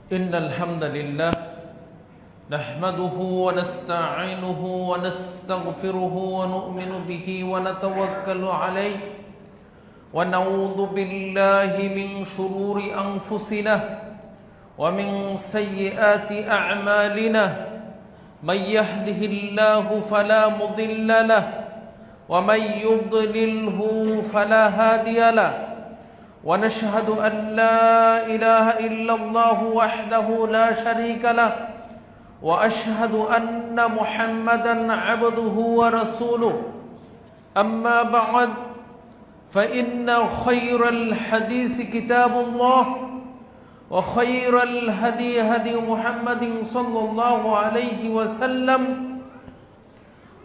إن الحمد لله نحمده ونستعينه ونستغفره ونؤمن به ونتوكل عليه ونعوذ بالله من شرور أنفسنا ومن سيئات أعمالنا من يهده الله فلا مضل له ومن يضلله فلا هادي له ونشهد أن لا إله إلا الله وحده لا شريك له وأشهد أن محمدا عبده ورسوله أما بعد فإن خير الحديث كتاب الله وخير الهدي هدي محمد صلى الله عليه وسلم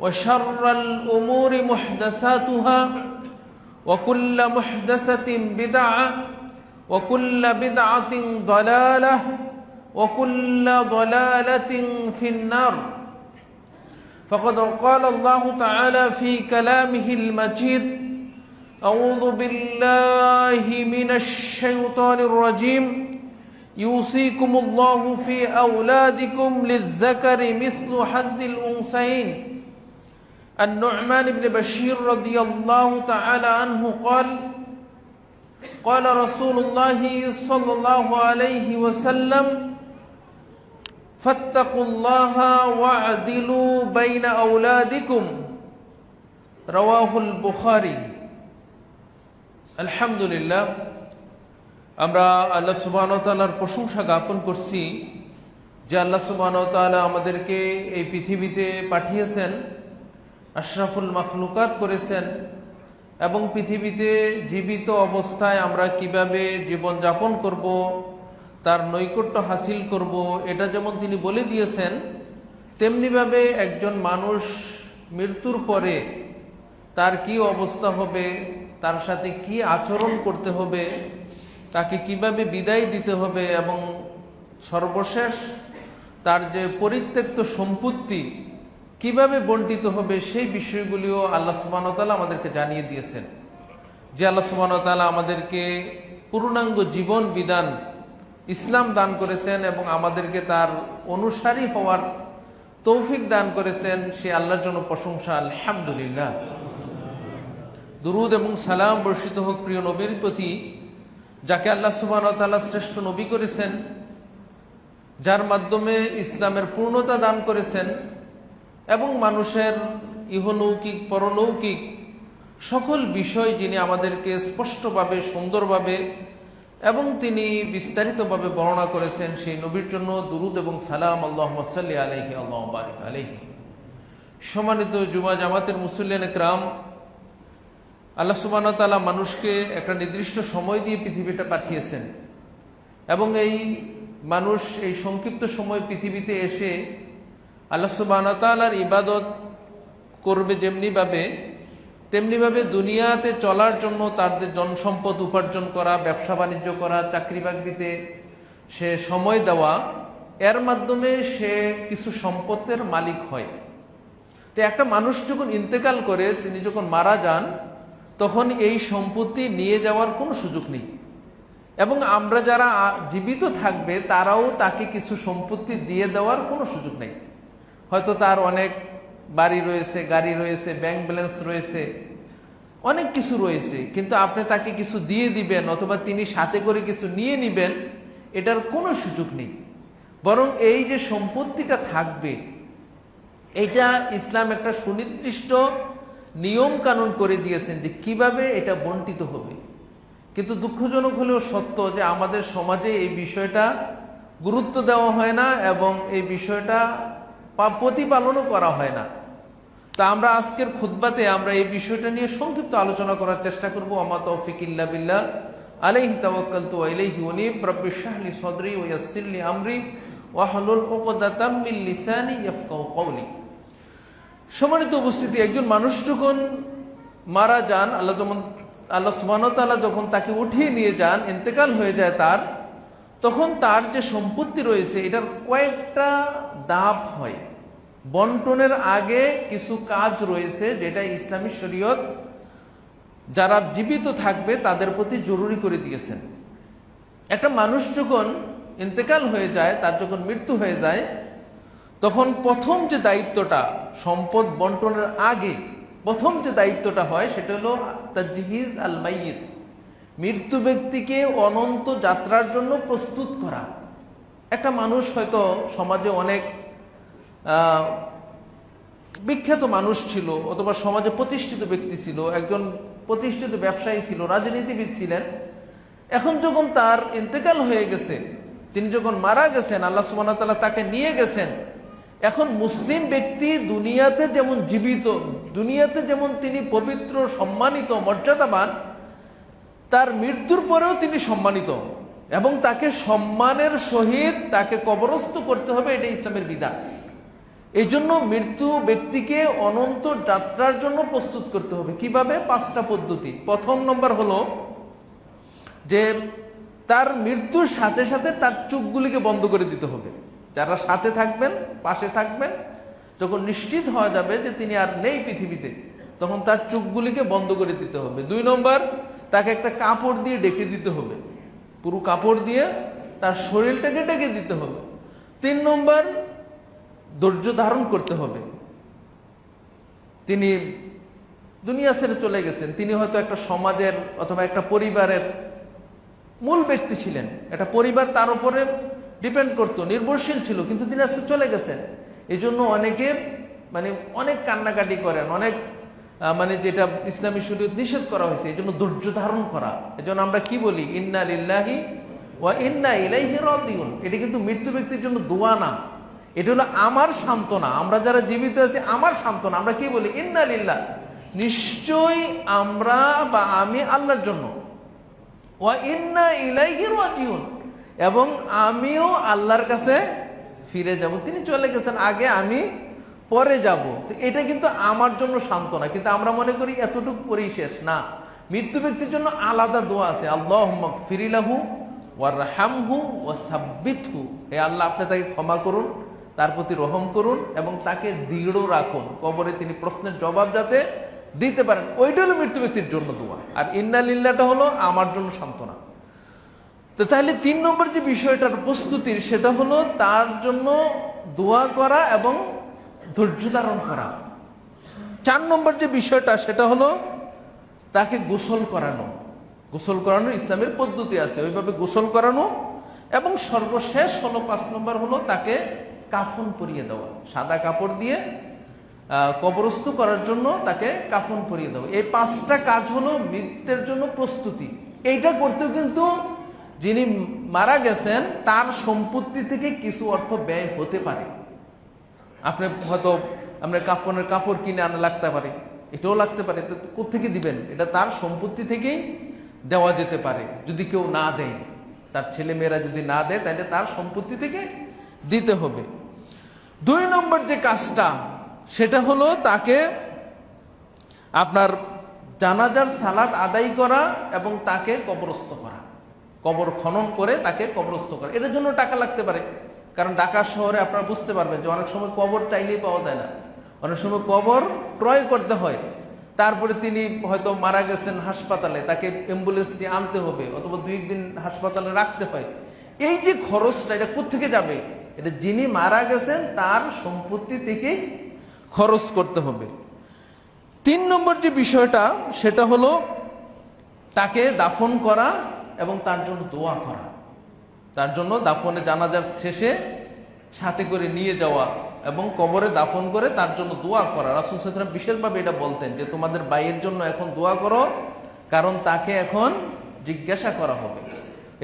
وشر الأمور محدثاتها وكل محدثة بدعة وكل بدعة ضلالة وكل ضلالة في النار فقد قال الله تعالى في كلامه المجيد أعوذ بالله من الشيطان الرجيم يوصيكم الله في أولادكم للذكر مثل حظ الأنثيين النعمان بن بشير رضي الله تعالى عنه قال قال رسول الله صلى الله عليه وسلم فاتقوا الله واعدلوا بين أولادكم رواه البخاري আলহামদুলিল্লাহ আমরা আল্লাহ সুবহানাহু ওয়া তাআলার প্রশংসা জ্ঞাপন করছি যে আল্লাহ সুবহানাহু ওয়া তাআলা আমাদেরকে এই পৃথিবীতে পাঠিয়েছেন, আশরাফুল মাখলুকাত করেছেন এবং পৃথিবীতে জীবিত অবস্থায় আমরা কিভাবে জীবন যাপন করব, তার নৈকট্য হাসিল করব, এটা যেমন তিনি বলে দিয়েছেন, তেমনিভাবে একজন মানুষ মৃত্যুর পরে তার কি অবস্থা হবে, তার সাথে কি আচরণ করতে হবে, তাকে কিভাবে বিদায় দিতে হবে এবং সর্বশেষ তার যে পরিত্যক্ত সম্পত্তি কিভাবে বণ্টিত হবে সেই বিষয়গুলিও আল্লাহ সুবহানাহু ওয়া তাআলা আমাদেরকে জানিয়ে দিয়েছেন। যে আল্লাহ সুবহানাহু ওয়া তাআলা আমাদেরকে পূর্ণাঙ্গ জীবন বিধান ইসলাম দান করেছেন এবং আমাদেরকে তার অনুসারী হওয়ার তৌফিক দান করেছেন, সে আল্লাহর জন্য প্রশংসা। আলহামদুলিল্লাহ। দুরুদ এবং সালাম বর্ষিত হোক প্রিয় নবীর প্রতি, যাকে আল্লাহ সুবহানাহু ওয়া তাআলা শ্রেষ্ঠ নবী করেছেন, যার মাধ্যমে ইসলামের পূর্ণতা দান করেছেন এবং মানুষের ইহলৌকিক পরলৌকিক সকল বিষয় যিনি আমাদেরকে স্পষ্টভাবে সুন্দরভাবে এবং তিনি বিস্তারিতভাবে বর্ণনা করেছেন, সেই নবীর জন্য দুরুদ এবং সালাম। আল্লাহুম্মা সাল্লি আলাইহি আল্লাহুম্মা বারিক আলাইহি। সম্মানিত জুমা জামাতের মুসল্লিয়ান ইকরাম, আল্লাহ সুবহানাহু ওয়া তাআলা মানুষকে একটা নির্দিষ্ট সময় দিয়ে পৃথিবীটা পাঠিয়েছেন এবং এই মানুষ এই সংক্ষিপ্ত সময় পৃথিবীতে এসে আল্লাহ সুবহানাহু ওয়া তাআলার ইবাদত করবে তেমনিভাবে দুনিয়াতে চলার জন্য তাদের জনসম্পদ উপার্জন করা, ব্যবসা বাণিজ্য করা, চাকরি বাকরিতে সে সময় দেওয়া, এর মাধ্যমে সে কিছু সম্পদের মালিক হয়। তো একটা মানুষ যখন ইন্তেকাল করে, তিনি যখন মারা যান, তখন এই সম্পত্তি নিয়ে যাওয়ার কোনো সুযোগ নেই এবং আমরা যারা জীবিত থাকবে তারাও তাকে কিছু সম্পত্তি দিয়ে দেওয়ার কোনো সুযোগ নেই। হয়তো তার অনেক বাড়ি রয়েছে, গাড়ি রয়েছে, ব্যাংক ব্যালেন্স রয়েছে, অনেক কিছু রয়েছে, কিন্তু আপনি তাকে কিছু দিয়ে দিবেন অথবা তিনি সাথে করে কিছু নিয়ে নিবেন, এটার কোনো সুযোগ নেই। বরং এই যে সম্পত্তিটা থাকবে, এটা ইসলাম একটা সুনির্দিষ্ট নিয়ম কানুন করে দিয়েছেন যে কিভাবে এটা বণ্টিত হবে। কিন্তু দুঃখজনক হলেও সত্য যে আমাদের সমাজে এই বিষয়টা গুরুত্ব দেওয়া হয় না এবং এই বিষয়টা প্রতিপালনও করা হয় না। তা আমরা আজকের খুতবাতে আমরা এই বিষয়টা নিয়ে সংক্ষিপ্ত আলোচনা করার চেষ্টা করব। আমা তৌফিক ইল্লা বিল্লাহ, আলাইহি তাওয়াক্কালতু ওয়া ইলাইহি উনীব। রব্বি ইশরাহ লি সাদরি ওয়া ইয়াসসির লি আমরি ওয়াহলুল উকদাতাম মিন লিসানি ইয়াফকাহু কওলি। সম্মানিত উপস্থিতি, একজন মানুষ যখন মারা যান, আল্লাহ সুবহানাহু ওয়া তাআলা যখন তাকে উঠিয়ে নিয়ে যান, ইন্তেকাল হয়ে যায় তার, তখন তার যে সম্পত্তি রয়েছে এটার কয়েকটা ধাপ হয়। বন্টনের আগে কিছু কাজ রয়েছে যেটা ইসলামী শরীয়ত যারা জীবিত থাকবে তাদের প্রতি জরুরি করে দিয়েছেন। একটা মানুষ যখন ইন্তেকাল হয়ে যায়, তার যখন মৃত্যু হয়ে যায়, তখন প্রথম যে দায়িত্বটা সম্পদ বন্টনের আগে প্রথম যে দায়িত্বটা হয় সেটা হলো তাজহিজ আল মাইয়িত, মৃত্যু ব্যক্তিকে অনন্ত যাত্রার জন্য প্রস্তুত করা। একটা মানুষ হয়তো সমাজে অনেক বিখ্যাত মানুষ ছিল, অথবা সমাজে প্রতিষ্ঠিত ব্যক্তি ছিল, একজন প্রতিষ্ঠিত ব্যবসায়ী ছিল, রাজনীতিবিদ ছিলেন। এখন যখন তার ইন্তেকাল হয়ে গেছে, তিনি যখন মারা গেছেন, আল্লাহ সুবহানাহু ওয়া তাআলা তাকে নিয়ে গেছেন, এখন মুসলিম ব্যক্তি দুনিয়াতে যেমন জীবিত, দুনিয়াতে যেমন তিনি পবিত্র, সম্মানিত, মর্যাদাবান, তার মৃত্যুর পরেও তিনি সম্মানিত, এবং তাকে সম্মানের সহিত তাকে কবরস্থ করতে হবে, এটা ইসলামের বিধান। এই জন্য মৃত্যু ব্যক্তিকে অনন্ত যাত্রার জন্য প্রস্তুত করতে হবে। কিভাবে? 5টা পদ্ধতি। প্রথম নম্বর হলো যে তার মৃত্যুর সাথে সাথে তার চোখগুলিকে বন্ধ করে দিতে হবে। যারা সাথে থাকবেন, পাশে থাকবেন, যখন নিশ্চিত হওয়া যাবে যে তিনি আর নেই পৃথিবীতে, তখন তার চোখগুলিকে বন্ধ করে দিতে হবে। 2 নম্বর, তাকে একটা কাপড় দিয়ে ঢেকে দিতে হবে, পুরো কাপড় দিয়ে তার শরীরটাকে ঢেকে দিতে হবে। 3 নম্বর, ধৈর্য ধারণ করতে হবে। তিনি দুনিয়া ছেড়ে চলে গেছেন, তিনি হয়তো একটা সমাজের অথবা একটা পরিবারের মূল ব্যক্তি ছিলেন, একটা পরিবার তার উপরে ডিপেন্ড করতো, নির্ভরশীল ছিল, কিন্তু তিনি আজকে চলে গেছেন। এই জন্য অনেকের অনেক কান্নাকাটি করেন, অনেক যেটা ইসলামী শরীয়ত নিষেধ করা হয়েছে। এই জন্য ধৈর্য ধারণ করা। এই জন্য আমরা কি বলি? ইন্না লিল্লাহি ওয়া ইন্না ইলাইহি রাজিউন। এটা কিন্তু মৃত্যু ব্যক্তির জন্য দোয়া না, এটা হলো আমার সান্ত্বনা। আমরা যারা জীবিত আছি, আমার সান্ত্বনা। আমরা কি বলি? ইন্না লিল্লাহ, নিশ্চয়ই আমরা বা আমি আল্লাহর জন্য, ওয়া ইন্না ইলাইহি রাজিউন, এবং আমিও আল্লাহর কাছে ফিরে যাব। তিনি চলে গেছেন আগে, আমি পরে যাব। তো এটা কিন্তু আমার জন্য সান্ত্বনা। কিন্তু আমরা মনে করি এতটুকু পরেই শেষ। না, মৃত্যু ব্যক্তির জন্য আলাদা দোয়া আছে। আল্লাহুম্মা গফির লাহু ওয়ারহামহু ওয়াসাব্বিতহু। হে আল্লাহ, আপনি তাকে ক্ষমা করুন, তার প্রতি রহম করুন, এবং তাকে দৃঢ় রাখুন, কবরে তিনি প্রশ্নের জবাব যাতে দিতে পারেন। ওইটা হলো মৃত্যু ব্যক্তির জন্য দোয়া। আর ইন্না লিল্লাহটা হলো আমার জন্য সান্ত্বনা। তো তাহলে 3 নম্বর যে বিষয়টার প্রস্তুতির, সেটা হলো তার জন্য দোয়া করা এবং ধৈর্য ধারণ করা। 4 নম্বর যে বিষয়টা, সেটা হলো তাকে গোসল করানো। গোসল করানোর ইসলামের পদ্ধতি আছে, ওইভাবে গোসল করানো। এবং সর্বশেষ হলো 5 নম্বর হলো তাকে কাফন পরিয়ে দেওয়া, সাদা কাপড় দিয়ে কবরস্থ করার জন্য তাকে কাফন পরিয়ে দেওয়া। এই 5টা কাজ হলো মৃত্যুর জন্য প্রস্তুতি। এইটা করতেও কিন্তু যিনি মারা গেছেন তার সম্পত্তি থেকে কিছু অর্থ ব্যয় হতে পারে। আপনি হয়তো আপনার কাফনের কাপড় কিনে আনা লাগতে পারে, এটাও লাগতে পারে। কোত্থেকে দিবেন? এটা তার সম্পত্তি থেকেই দেওয়া যেতে পারে। যদি কেউ না দেয়, তার ছেলে মেয়েরা যদি না দেয়, তাহলে তার সম্পত্তি থেকে দিতে হবে। 2 নম্বর যে কাজটা, সেটা হলো তাকে আপনার জানাজার সালাত আদায় করা এবং তাকে কবরস্থ করা, কবর খনন করে তাকে কবরস্থ করা। এটার জন্য টাকা লাগতে পারে, কারণ ঢাকা শহরে আপনারা বুঝতে পারবেন যে অনেক সময় কবর চাইলেই পাওয়া যায় না, অনেক সময় কবর ক্রয় করতে হয়। তারপরে তিনি হয়তো মারা গেছেন হাসপাতালে, তাকে অ্যাম্বুলেন্স দিয়ে আনতে হবে, অথবা 2 দিন হাসপাতালে রাখতে হয়। এই যে খরচটা, এটা কোত্থেকে যাবে? এটা যিনি মারা গেছেন তার সম্পত্তি থেকেই খরচ করতে হবে। 3 নম্বর যে বিষয়টা, সেটা হলো তাকে দাফন করা এবং তার জন্য দোয়া করা। তার জন্য দাফনে জানাজার শেষে সাথে করে নিয়ে যাওয়া এবং কবরে দাফন করে তার জন্য দোয়া করা। রাসূল সাল্লাল্লাহু আলাইহি ওয়াসাল্লাম বিশেষভাবে এটা বলতেন যে তোমাদের ভাইয়ের জন্য এখন দোয়া করো, কারণ তাকে এখন জিজ্ঞাসা করা হবে।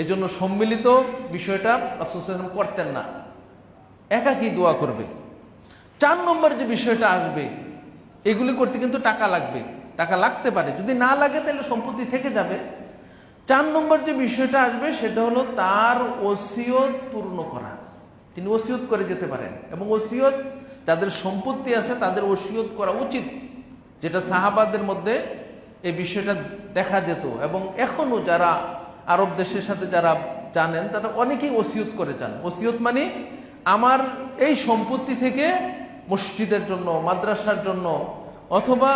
এই জন্য সম্মিলিত বিষয়টা রাসূল সাল্লাল্লাহু আলাইহি ওয়াসাল্লাম করতেন না, একাকী দোয়া করবে। 4 নম্বর যে বিষয়টা আসবে, এগুলি করতে কিন্তু টাকা লাগবে, টাকা লাগতে পারে। যদি না লাগে তাহলে সম্পত্তি থেকে যাবে। 4 নম্বর যে বিষয়টা আসবে, সেটা হলো তার ওসিয়ত পূর্ণ করা। তিনি ওসিয়ত করে যেতে পারেন, এবং ওসিয়ত যাদের সম্পত্তি আছে তাদের ওসিয়ত করা উচিত, যেটা সাহাবাদের মধ্যে এই বিষয়টা দেখা যেত। এবং এখনো যারা আরব দেশের সাথে যারা জানেন, তারা অনেকেই ওসিয়ত করে যান। ওসিয়ত মানে আমার এই সম্পত্তি থেকে মসজিদের জন্য, মাদ্রাসার জন্য, অথবা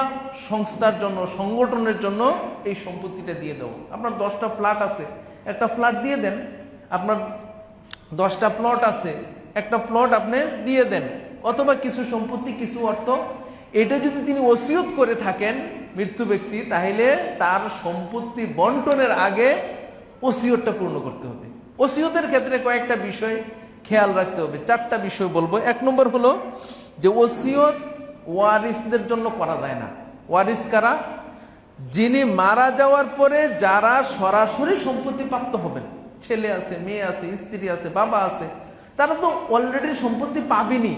সংস্থার জন্য, সংগঠনের জন্য এই সম্পত্তিটা দিয়ে দেবো। আপনার 10টা ফ্ল্যাট আছে, একটা ফ্ল্যাট দিয়ে দেন। আপনার 10টা প্লট আছে, একটা প্লট আপনি দিয়ে দেন, অথবা কিছু সম্পত্তি, কিছু অর্থ, এটা যদি তিনি ওসিয়ত করে থাকেন মৃত্যু ব্যক্তি, তাহলে তার সম্পত্তি বন্টনের আগে ওসিয়তটা পূর্ণ করতে হবে। ওসিয়তের ক্ষেত্রে কয়েকটা বিষয় খেয়াল রাখতে হবে, 4টা বিষয় বলবো। 1 নম্বর হলো যে ওসিয়ত ওয়ারিসদের জন্য করা যায় না। ওয়ারিস কারা? যিনি মারা যাওয়ার পরে যারা সরাসরি সম্পত্তি প্রাপ্ত হবেন, ছেলে আছে, মেয়ে আছে, স্ত্রী আছে, বাবা আছে, তারা তো অলরেডি সম্পত্তি পাবেনি।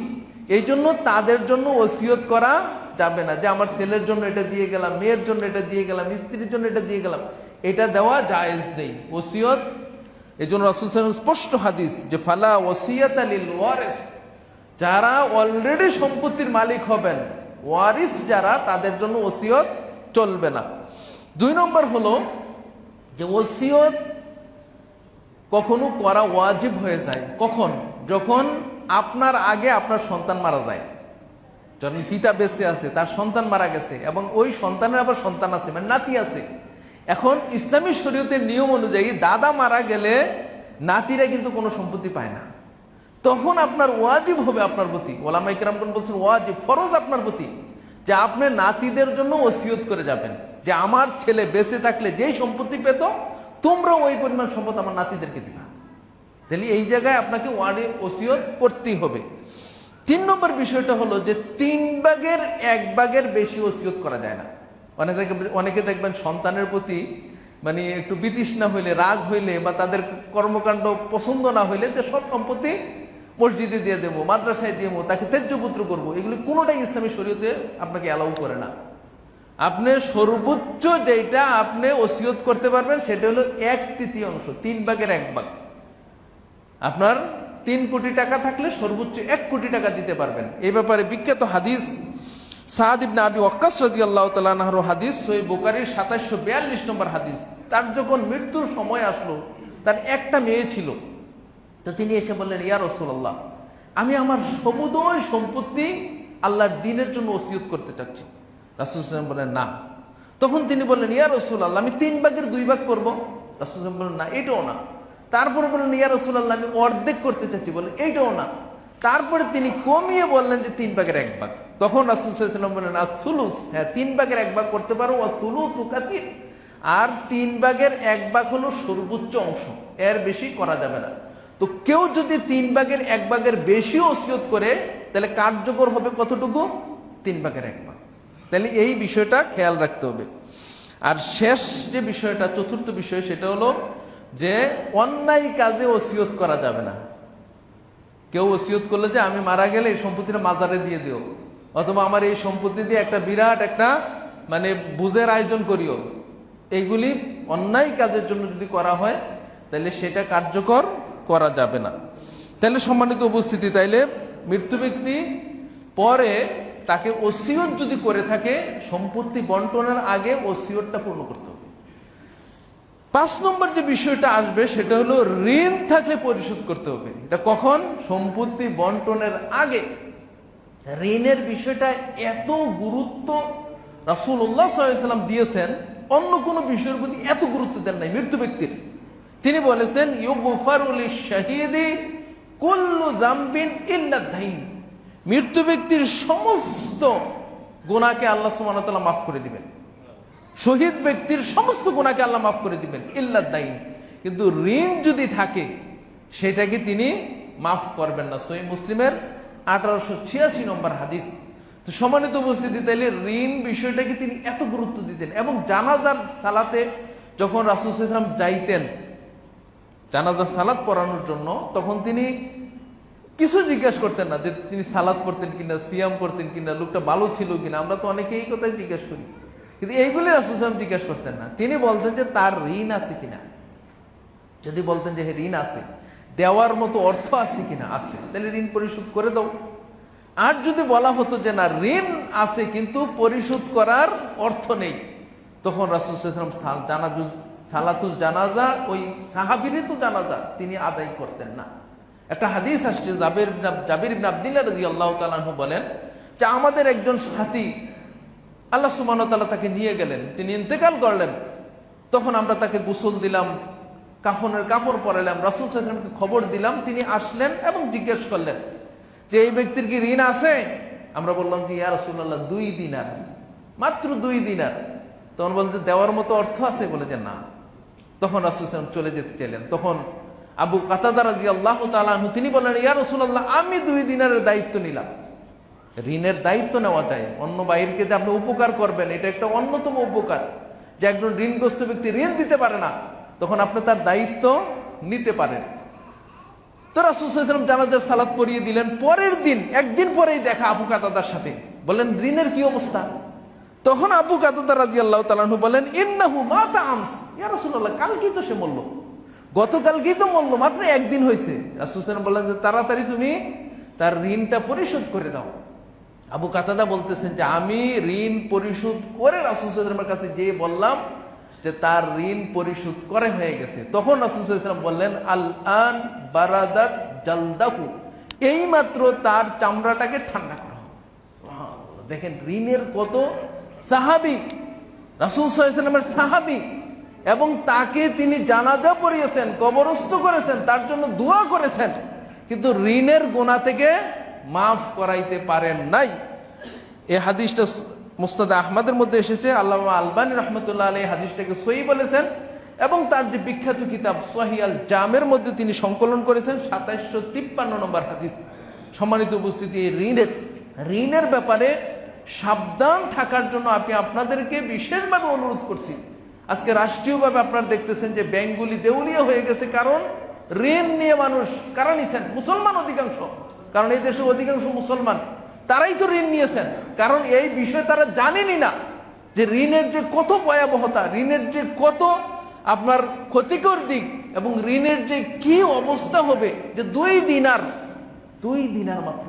এই জন্য তাদের জন্য ওসিয়ত করা যাবে না যে আমার ছেলের জন্য এটা দিয়ে গেলাম, মেয়ের জন্য এটা দিয়ে গেলাম, স্ত্রীর জন্য এটা দিয়ে গেলাম, এটা দেওয়া জায়েজ নেই। ওসিয়ত, এই জন্য রাসূল সাল্লাল্লাহু আলাইহি ওয়াসাল্লাম স্পষ্ট হাদিস যে ফালা ওসিয়াতা লিল ওয়ারিস, যারা অলরেডি সম্পত্তির মালিক হবেন, ওয়ারিস যারা, তাদের জন্য ওসিয়ত চলবে না। 2 নম্বর হলো যে ওসিয়ত কখনো করা ওয়াজিব হয়ে যায়। কখন? যখন আপনার আগে আপনার সন্তান মারা যায়। যখন পিতা বেঁচে আছে, তার সন্তান মারা গেছে, এবং ওই সন্তানের আবার সন্তান আছে, মানে নাতি আছে। এখন ইসলামী শরীয়তের নিয়ম অনুযায়ী দাদা মারা গেলে নাতিরা কিন্তু কোনো সম্পত্তি পায় না। তখন আপনার ওয়াজিব হবে আপনার প্রতি, ওলামায়ে কেরামগণ বলছেন ওয়াজিব, ফরজ আপনার প্রতি, যে আপনি নাতিদের জন্য ওসিয়ত করে যাবেন যে আমার ছেলে বেঁচে থাকলে যেই সম্পত্তি পেত, তোমরা ওই পরিমাণ সম্পদ আমার নাতিদেরকে দিবা। তাহলে এই জায়গায় আপনাকে ওসিয়ত করতেই হবে। 3 নম্বর বিষয়টা হলো যে 3 ভাগের 1 ভাগের বেশি ওসিয়ত করা যায় না। অনেকে দেখবেন সন্তানের প্রতি মানে একটু বিতৃষ্ণা হইলে, রাগ হইলে, বা তাদের কর্মকাণ্ড পছন্দ না হইলে, যে সব সম্পত্তি মসজিদে দিয়ে দেবো, মাদ্রাসায় দিয়ে দেবো, তাকে তেজ্যপুত্র করবো, এগুলি কোনোটাই ইসলামী শরীয়তে আপনাকে অ্যালাউ করে না। আপনি সর্বোচ্চ যেটা আপনি ওসিয়ত করতে পারবেন সেটা হলো 1/3, 3 ভাগের 1 ভাগ। আপনার 3 কোটি টাকা থাকলে সর্বোচ্চ 1 কোটি টাকা দিতে পারবেন। এই ব্যাপারে বিখ্যাত হাদিস সাদ ইবনে আবি ওয়াক্কাস রাদিয়াল্লাহু তাআলা আনহু হাদিস, সহিহ বুখারীর 2742 নম্বর হাদিস। তার যখন মৃত্যুর সময় আসলো, তার একটা মেয়ে ছিল, তো তিনি এসে বললেন, ইয়া রাসূলুল্লাহ, আমি আমার সমুদয় সম্পত্তি আল্লাহর দ্বীনের জন্য ওসিয়ত করতে চাচ্ছি। রাসূল সাল্লাল্লাহু আলাইহি ওয়াসাল্লাম বললেন না। তখন তিনি বললেন, ইয়া রাসূলুল্লাহ, আমি 3 ভাগের 2 ভাগ করবো। রাসূল সাল্লাল্লাহু আলাইহি ওয়াসাল্লাম বললেন না, এটাও না। তারপরে বললেন, ইয়া রাসূলুল্লাহ, আমি অর্ধেক করতে চাচ্ছি। বললেন এইটাও না। তারপরে তিনি কমিয়ে বললেন যে 3 ভাগের 1 ভাগ। তখন রাসূল সাল্লাল্লাহু আলাইহি ওয়াসাল্লাম বললেন, আস-সুলুস, হ্যাঁ 3 ভাগের 1 ভাগ করতে পারো, ওয়া-সুলুসু কাসীর, আর 3 ভাগের 1 ভাগ হলো সর্বোচ্চ অংশ, এর বেশি করা যাবে না। তো কেউ যদি 3 ভাগের 1 ভাগের বেশি ওসিয়ত করে, তাহলে কার্যকর হবে কতটুকু? 3 ভাগের 1 ভাগ। তাহলে এই বিষয়টা খেয়াল রাখতে হবে। আর শেষ যে বিষয়টা, 4র্থ বিষয়, সেটা হলো যে অন্যায় কাজে ওসিয়ত করা যাবে না। কেউ ওসিয়ত করলে যে আমি মারা গেলে এই সম্পত্তিটা মাজারে দিয়ে দিও, অথবা আমার এই সম্পত্তি দিয়ে একটা বিরাট একটা মানে বুঝের আয়োজন করিও, এইগুলি অন্যায় কাজের জন্য যদি করা হয় তাহলে সেটা কার্যকর করা যাবে না। তাহলে সম্মানিত উপস্থিতি, তাইলে মৃত্যু ব্যক্তি পরে তাকে ওসিয়ত যদি করে থাকে, সম্পত্তি বন্টনের আগে ওসিয়তটা পূর্ণ করতে হবে। 5 নম্বর যে বিষয়টা আসবে সেটা হলো ঋণ থাকলে পরিশোধ করতে হবে। এটা কখন? সম্পত্তি বন্টনের আগে। ঋণের বিষয়টা এত গুরুত্ব রাসূলুল্লাহ সাল্লাল্লাহু আলাইহি ওয়াসাল্লাম দিয়েছেন, অন্য কোনো বিষয়ের প্রতি এত গুরুত্ব দেন নাই মৃত্যু ব্যক্তির। তিনি বলেছেন, ইউগফারু লিশ-শাহীদি কুল্লু যামবিন ইল্লা দাইন, মৃত্যু ব্যক্তির সমস্ত গুনাহকে আল্লাহ সুবহানাহু ওয়া তাআলা মাফ করে দিবেন। শহীদ ব্যক্তির সমস্ত গুনাহকে আল্লাহ মাফ করে দিবেন, ইল্লা দাইন, কিন্তু ঋণ যদি থাকে সেটাকে তিনি মাফ করবেন না। সহিহ মুসলিমের 1886 নম্বর হাদিস। তো সম্মানিত উপস্থিতি, তাইলে ঋণ বিষয়টাকে তিনি এত গুরুত্ব দিতেন। এবং জানাজার সালাতে যখন রাসূল সাল্লাল্লাহু আলাইহি ওয়াসাল্লাম যাইতেন জানাজার সালাত পড়ানোর জন্য, তখন তিনি কিছু জিজ্ঞাসা করতেন না, যে তিনি সালাত পড়তেন কিনা, সিয়াম করতেন কিনা, লোকটা ভালো ছিল কিনা। আমরা তো অনেকে এই কথাই জিজ্ঞাসা করি, কিন্তু এইগুলি রাসূল সাল্লাল্লাহু আলাইহি ওয়াসাল্লাম জিজ্ঞাসা করতেন না। তিনি বলতেন যে তার ঋণ আছে কিনা। যদি বলতেন যে ঋণ আছে, দেওয়ার মতো অর্থ আছে কিনা, আছে, তাহলে ঋণ পরিশোধ করে দাও। আর যদি বলা হতো যে না, ঋণ আছে কিন্তু পরিশোধ করার অর্থ নেই, তখন রাসূল সাল্লাল্লাহু আলাইহি ওয়াসাল্লাম সালাতুল জানাজা, ওই সাহাবীরই তো জানাজা, তিনি আদায় করতেন না। একটা হাদিস আসছে, জাবির ইবনে আব্দুল্লাহ রাদিয়াল্লাহু তাআলা আনহু বলেন যে আমাদের একজন সাথী, আল্লাহ সুবহানাহু ওয়া তাআলা তাকে নিয়ে গেলেন, তিনি ইন্তেকাল করলেন। তখন আমরা তাকে গোসল দিলাম, কাফনের কাপড় পরালাম, রাসূল সাল্লাল্লাহু আলাইহি ওয়াসাল্লামকে খবর দিলাম, তিনি আসলেন এবং জিজ্ঞেস করলেন যে এই ব্যক্তির কি ঋণ আছে? আমরা বললাম যে ইয়া রাসূলুল্লাহ 2 দিনার, মাত্র 2 দিনার। তখন বলতে দেওয়ার মতো অর্থ আছে? বলে যে না। তখন রাসূল সাল্লাল্লাহু আলাইহি ওয়াসাল্লাম চলে যেতে চাইলেন। তখন আবু কাতাদা রাদিয়াল্লাহু তাআলা আনহু তিনি বললেন, ইয়া রাসূলুল্লাহ আমি 2 দিনারের দায়িত্ব নিলাম। ঋণের দায়িত্ব নেওয়া যায়, অন্য বাইরকে যে আপনি উপকার করবেন, এটা একটা অন্যতম উপকার। যে একজন ঋণগ্রস্ত ব্যক্তি ঋণ দিতে পারে না, তখন আপনি তার দায়িত্ব নিতে পারেন। তো রাসূল সাল্লাল্লাহু আলাইহি ওয়াসাল্লাম জানাজার সালাত পড়িয়ে দিলেন। পরের দিন, একদিন পরেই দেখা আবু কাতাদার সাথে। বললেন ঋণের কি অবস্থা? তখন আবু কাতাদা রাদিয়াল্লাহু তাআলা আনহু বলেন, ইন্নাহু মাতা আমস। ইয়া রাসূলুল্লাহ কালকেই তো সে মরল, গতকালকেই তো মরল, মাত্র একদিন হয়েছে। রাসূল সাল্লাল্লাহু আলাইহি ওয়াসাল্লাম বললেন যে তাড়াতাড়ি তুমি তার ঋণটা পরিশোধ করে দাও। আবু কাতাদা বলতেছেন যে আমি ঋণ পরিশোধ করে রাসূল সাল্লাল্লাহু আলাইহি ওয়াসাল্লামের কাছে গিয়ে বললাম যে তার ঋণ পরিশোধ করে হয়ে গেছে। তখন রাসূল সাল্লাল্লাহু আলাইহি ওয়াসাল্লাম বললেন আল আন বারাদাত জালদাহু, এই মাত্র তার চামড়াটাকে ঠান্ডা করা। দেখেন ঋণের কত সাহাবী, রাসূল সাল্লাল্লাহু আলাইহি ওয়াসাল্লামের সাহাবী, এবং তাকে তিনি জানাজা পড়িয়েছেন, কবরস্থ করেছেন, তার জন্য দোয়া করেছেন, কিন্তু ঋণের গুনাহ থেকে মাফ করাইতে পারেন নাই। এই হাদিসটা মুসনাদ আহমদের মধ্যে এসেছে। আল্লামা আলবানী রাহমাতুল্লাহ আলাইহি হাদিসটাকে সহিহ বলেছেন, এবং তার যে বিখ্যাত কিতাব সহিহ আল জামের মধ্যে তিনি সংকলন করেছেন 2753 নম্বর হাদিস। সম্মানিত উপস্থিতি, এই ঋণের ব্যাপারে সাবধান থাকার জন্য আমি আপনাদেরকে বিশেষভাবে অনুরোধ করছি। আজকে রাষ্ট্রীয়ভাবে আপনারা দেখতেছেন যে ব্যাংকগুলি দেউলিয়া হয়ে গেছে, কারণ ঋণ নিয়ে মানুষ কারা নিছেন? মুসলমান অধিকাংশ, কারণ এই দেশে অধিকাংশ মুসলমান, তারাই তো ঋণ নিয়েছেন। কারণ এই বিষয়ে তারা জানেনই না যে ঋণের যে কত ভয়াবহতা, ঋণের যে কত আপনার ক্ষতিকর দিক, এবং ঋণের যে কি অবস্থা হবে। যে 2 দিনার মাত্র,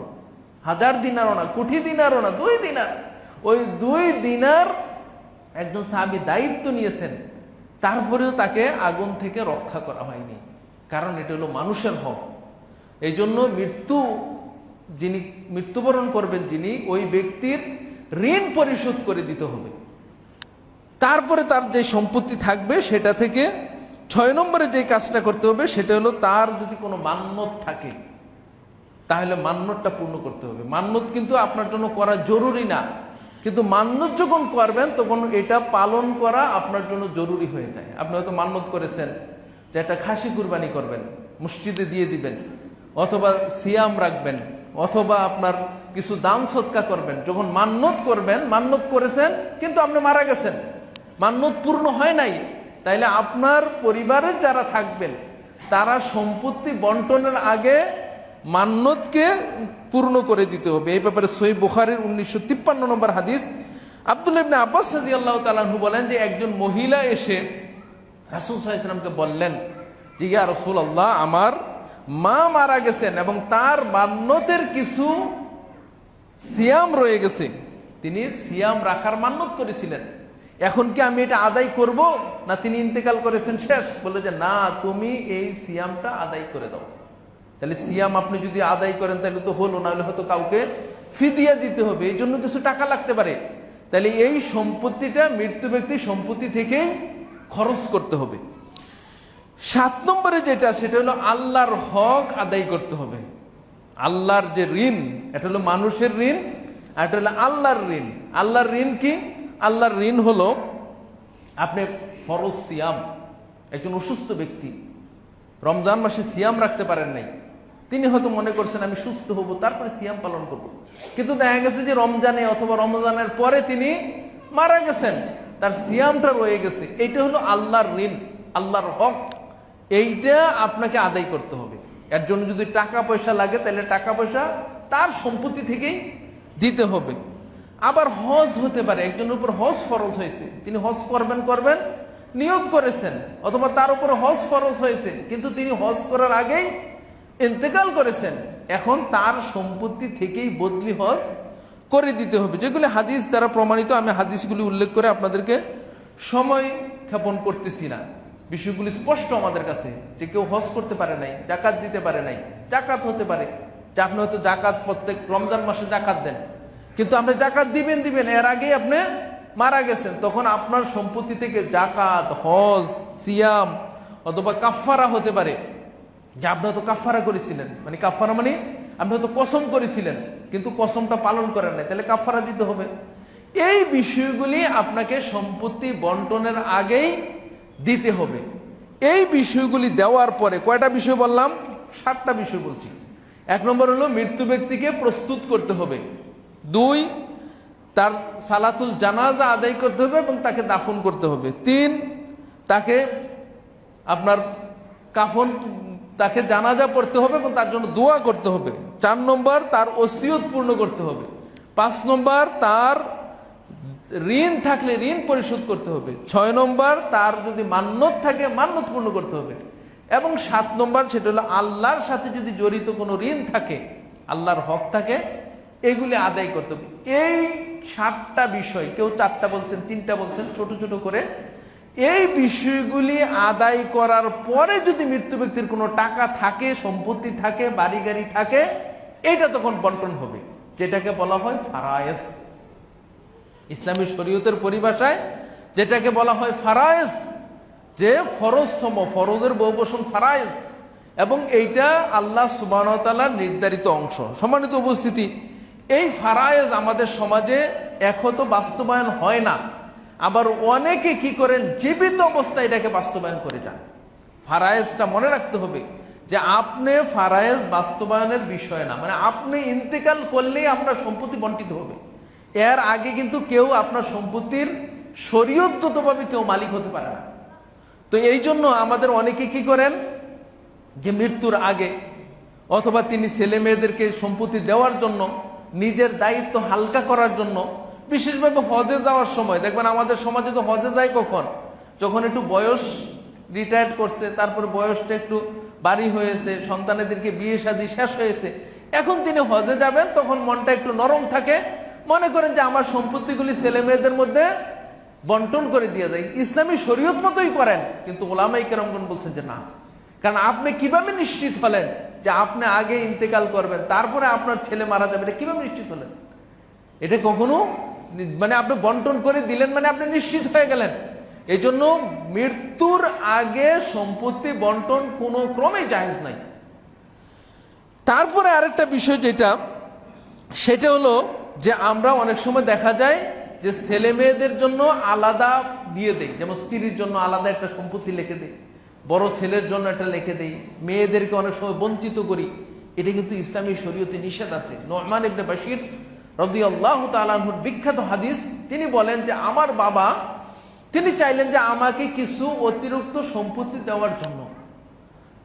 1000 দিনারও না, কোটি দিনারও না, 2 দিনার। ওই 2 দিনার একজন সাহাবী দায়িত্ব নিয়েছেন, তারপরেও তাকে আগুন থেকে রক্ষা করা হয়নি, কারণ এটা হলো মানুষের হক। এই জন্য যিনি মৃত্যুবরণ করবেন, যিনি, ওই ব্যক্তির ঋণ পরিশোধ করে দিতে হবে। তারপরে তার যে সম্পত্তি থাকবে সেটা থেকে 6 নম্বরে যে কাজটা করতে হবে সেটা হলো তার যদি কোনো মান্যত থাকে তাহলে মান্যতটা পূর্ণ করতে হবে। মান্যত কিন্তু আপনার জন্য করা জরুরি না, কিন্তু মান্যত যখন করবেন তখন এটা পালন করা আপনার জন্য জরুরি হয়ে যায়। আপনি হয়তো মান্যত করেছেন যে একটা খাসি কুরবানি করবেন, মসজিদে দিয়ে দিবেন, অথবা সিয়াম রাখবেন, অথবা আপনার কিছু দান সদকা করবেন। যখন মান্যত করবেন, মান্যত করেছেন কিন্তু আপনি মারা গেছেন, মান্যত পূর্ণ হয় নাই, তাইলে আপনার পরিবারের যারা থাকবেন তারা সম্পত্তি বন্টনের আগে মান্যতকে পূর্ণ করে দিতে হবে। এই ব্যাপারে সহিহ বুখারীর 1953 নম্বর হাদিস। আব্দুল্লাহ ইবনে আব্বাস রাদিয়াল্লাহু তাআলা আনহু বলেন যে একজন মহিলা এসে রাসূল সাল্লাল্লাহু আলাইহি ওয়াসাল্লামকে বললেন যে ইয়া রাসূলুল্লাহ, আমার মা মারা গেছেন এবং তার মান্যতের কিছু সিয়াম রয়ে গেছে, তিনি সিয়াম রাখার মান্যত করেছিলেন, এখন কি আমি এটা আদায় করব না তিনি ইন্তেকাল করেছেন শেষ? বলে যে না, তুমি এই সিয়ামটা আদায় করে দাও। তাহলে সিয়াম আপনি যদি আদায় করেন তাহলে তো হলো, না হলে হয়তো কাউকে ফিদিয়া দিতে হবে, এই জন্য কিছু টাকা লাগতে পারে। তাহলে এই সম্পত্তিটা মৃত্যু ব্যক্তির সম্পত্তি থেকেই খরচ করতে হবে। 7 নম্বরে যেটা, সেটা হলো আল্লাহর হক আদায় করতে হবে। আল্লাহর যে ঋণ, এটা হলো মানুষের ঋণ, আর এটা হলো আল্লাহর ঋণ। আল্লাহর ঋণ কি? আল্লাহর ঋণ হলো আপনি ফরজ সিয়াম, একজন অসুস্থ ব্যক্তি রমজান মাসে সিয়াম রাখতে পারেন নাই, তিনি হয়তো মনে করছেন আমি সুস্থ হব তারপরে সিয়াম পালন করব, কিন্তু দেখা গেছে যে রমজানে অথবা রমজানের পরে তিনি মারা গেছেন, তার সিয়ামটা রয়ে গেছে। এইটা হলো আল্লাহর ঋণ, আল্লাহর হক, এইটা আপনাকে আদায় করতে হবে। এর জন্য যদি টাকা পয়সা লাগে তাহলে টাকা পয়সা তার সম্পত্তি থেকেই দিতে হবে। আবার হজ হতে পারে, একজনের উপর হজ ফরজ হয়েছে, তিনি হজ করবেন নিয়ত করেছেন, অথবা তার উপর হজ ফরজ হয়েছে কিন্তু তিনি হজ করার আগেই ইন্তেকাল করেছেন, এখন তার সম্পত্তি থেকেই বদলি হজ করে দিতে হবে। যেগুলি হাদিস দ্বারা প্রমাণিত, আমি হাদিসগুলি উল্লেখ করে আপনাদেরকে সময় ক্ষেপণ করতেছি না, বিষয়গুলি স্পষ্ট আমাদের কাছে। যে কেউ হজ করতে পারে নাই, জাকাত দিতে পারে নাই, জাকাত হতে পারে যে আপনি হয়তো জাকাত প্রত্যেক রমজান মাসে জাকাত দেন, কিন্তু আপনি জাকাত দিবেন এর আগেই আপনি মারা গেছেন, তখন আপনার সম্পত্তি থেকে জাকাত, হজ, সিয়াম অথবা কাফফারা হতে পারে, যে আপনি হয়তো কাফফারা করেছিলেন, মানে কাফফারা মানে আপনি হয়তো কসম করেছিলেন কিন্তু কসমটা পালন করেন নাই, তাহলে কাফফারা দিতে হবে। এই বিষয়গুলি আপনাকে সম্পত্তি বন্টনের আগেই দিতে হবে। এই বিষয়গুলি দেওয়ার পরে কয়টা বিষয় বললাম? 7টা বিষয় বলছি। 1 নম্বর হলো মৃত্যু ব্যক্তিকে প্রস্তুত করতে হবে। 2, তার সালাতুল জানাজা আদায় করতে হবে এবং তাকে দাফন করতে হবে। 3, তাকে আপনার কাফন, তাকে জানাজা পড়তে হবে এবং তার জন্য দোয়া করতে হবে। 4 নম্বর, তার ওসিয়ত পূর্ণ করতে হবে। 5 নম্বর, তার ঋণ থাকলে ঋণ পরিশোধ করতে হবে। 6 নম্বর, তার যদি মান্যত থাকে মান্যত পূর্ণ করতে হবে। এবং 7 নম্বর, সেটা হলো আল্লাহর সাথে যদি জড়িত কোনো ঋণ থাকে, আল্লাহর হক থাকে, এগুলি আদায় করতে হবে। এই 7টা বিষয়, কেউ 4টা বলছেন, 3টা বলছেন, ছোট ছোট করে। এই বিষয়গুলি আদায় করার পরে যদি মৃত্যু ব্যক্তির কোনো টাকা থাকে, সম্পত্তি থাকে, বাড়ি গাড়ি থাকে, এটা তখন বন্টন হবে, যেটাকে বলা হয় ফারায়েজ। ইসলামী শরীয়তের পরিভাষায় যেটাকে বলা হয় ফারায়েজ, যে ফরজ সম, ফরজের বহুবচন ফারায়েজ, এবং এইটা আল্লাহ সুবহানাহু ওয়া তাআলার নির্ধারিত অংশ। সম্মানিত উপস্থিতি, এই ফারায়েজ আমাদের সমাজে এখনো বাস্তবায়ন হয় না। আবার অনেকে কি করেন, জীবিত অবস্থায় এটাকে বাস্তবায়ন করে যান। ফারায়েজটা মনে রাখতে হবে যে আপনি ফারায়েজ বাস্তবায়নের বিষয় না, মানে আপনি ইন্তেকাল করলেই আপনার সম্পত্তি বন্টিত হবে। এর আগে কিন্তু কেউ আপনার সম্পত্তির শরীয়তগতভাবে কেউ মালিক হতে পারে না। তো এই জন্য আমাদের অনেকে কি করেন, যে মৃত্যুর আগে অথবা তিনি ছেলে মেয়েদেরকে সম্পত্তি দেওয়ার জন্য, নিজের দায়িত্ব হালকা করার জন্য, বিশেষভাবে হজে যাওয়ার সময় দেখবেন আমাদের সমাজে তো হজে যায় কখন, যখন একটু বয়স রিটায়ার্ড করছে, তারপরে বয়সটা একটু বাড়ি হয়েছে, সন্তানেদেরকে বিয়ে শাদী শেষ হয়েছে, এখন তিনি হজে যাবেন, তখন মনটা একটু নরম থাকে, মনে করেন যে আমার সম্পত্তিগুলি ছেলে মেয়েদের মধ্যে বন্টন করে দিয়ে যায়। ইসলামী শরীয়ত মতোই করেন, কিন্তু ওলামায়ে কেরামগণ বলছেন যে না। কারণ আপনি কিভাবে নিশ্চিত হলেন যে আপনি আগে ইন্তেকাল করবেন, তারপরে আপনার ছেলে মারা যাবে? এটা কিভাবে নিশ্চিত হলেন? এটা কখনো, মানে আপনি বন্টন করে দিলেন মানে আপনি নিশ্চিত হয়ে গেলেন। এই জন্য মৃত্যুর আগে সম্পত্তি বন্টন কোনো ক্রমেই জায়েজ নাই। তারপরে আরেকটা বিষয় যেটা, সেটা হলো যে আমরা অনেক সময় দেখা যায় যে ছেলে মেয়েদের জন্য আলাদা দিয়ে দেই, যেমন স্ত্রীর জন্য আলাদা একটা সম্পত্তি লিখে দেই, বড় ছেলের জন্য একটা লিখে দেই, মেয়েদেরকে অনেক সময় বঞ্চিত করি। এটা কিন্তু ইসলামী শরীয়তে নিষেধ আছে। নু'মান ইবনে বাশির রাদিয়াল্লাহু তাআলা আনহুর বিখ্যাত হাদিস, তিনি বলেন যে আমার বাবা, তিনি চাইলেন যে আমাকে কিছু অতিরিক্ত সম্পত্তি দেওয়ার জন্য।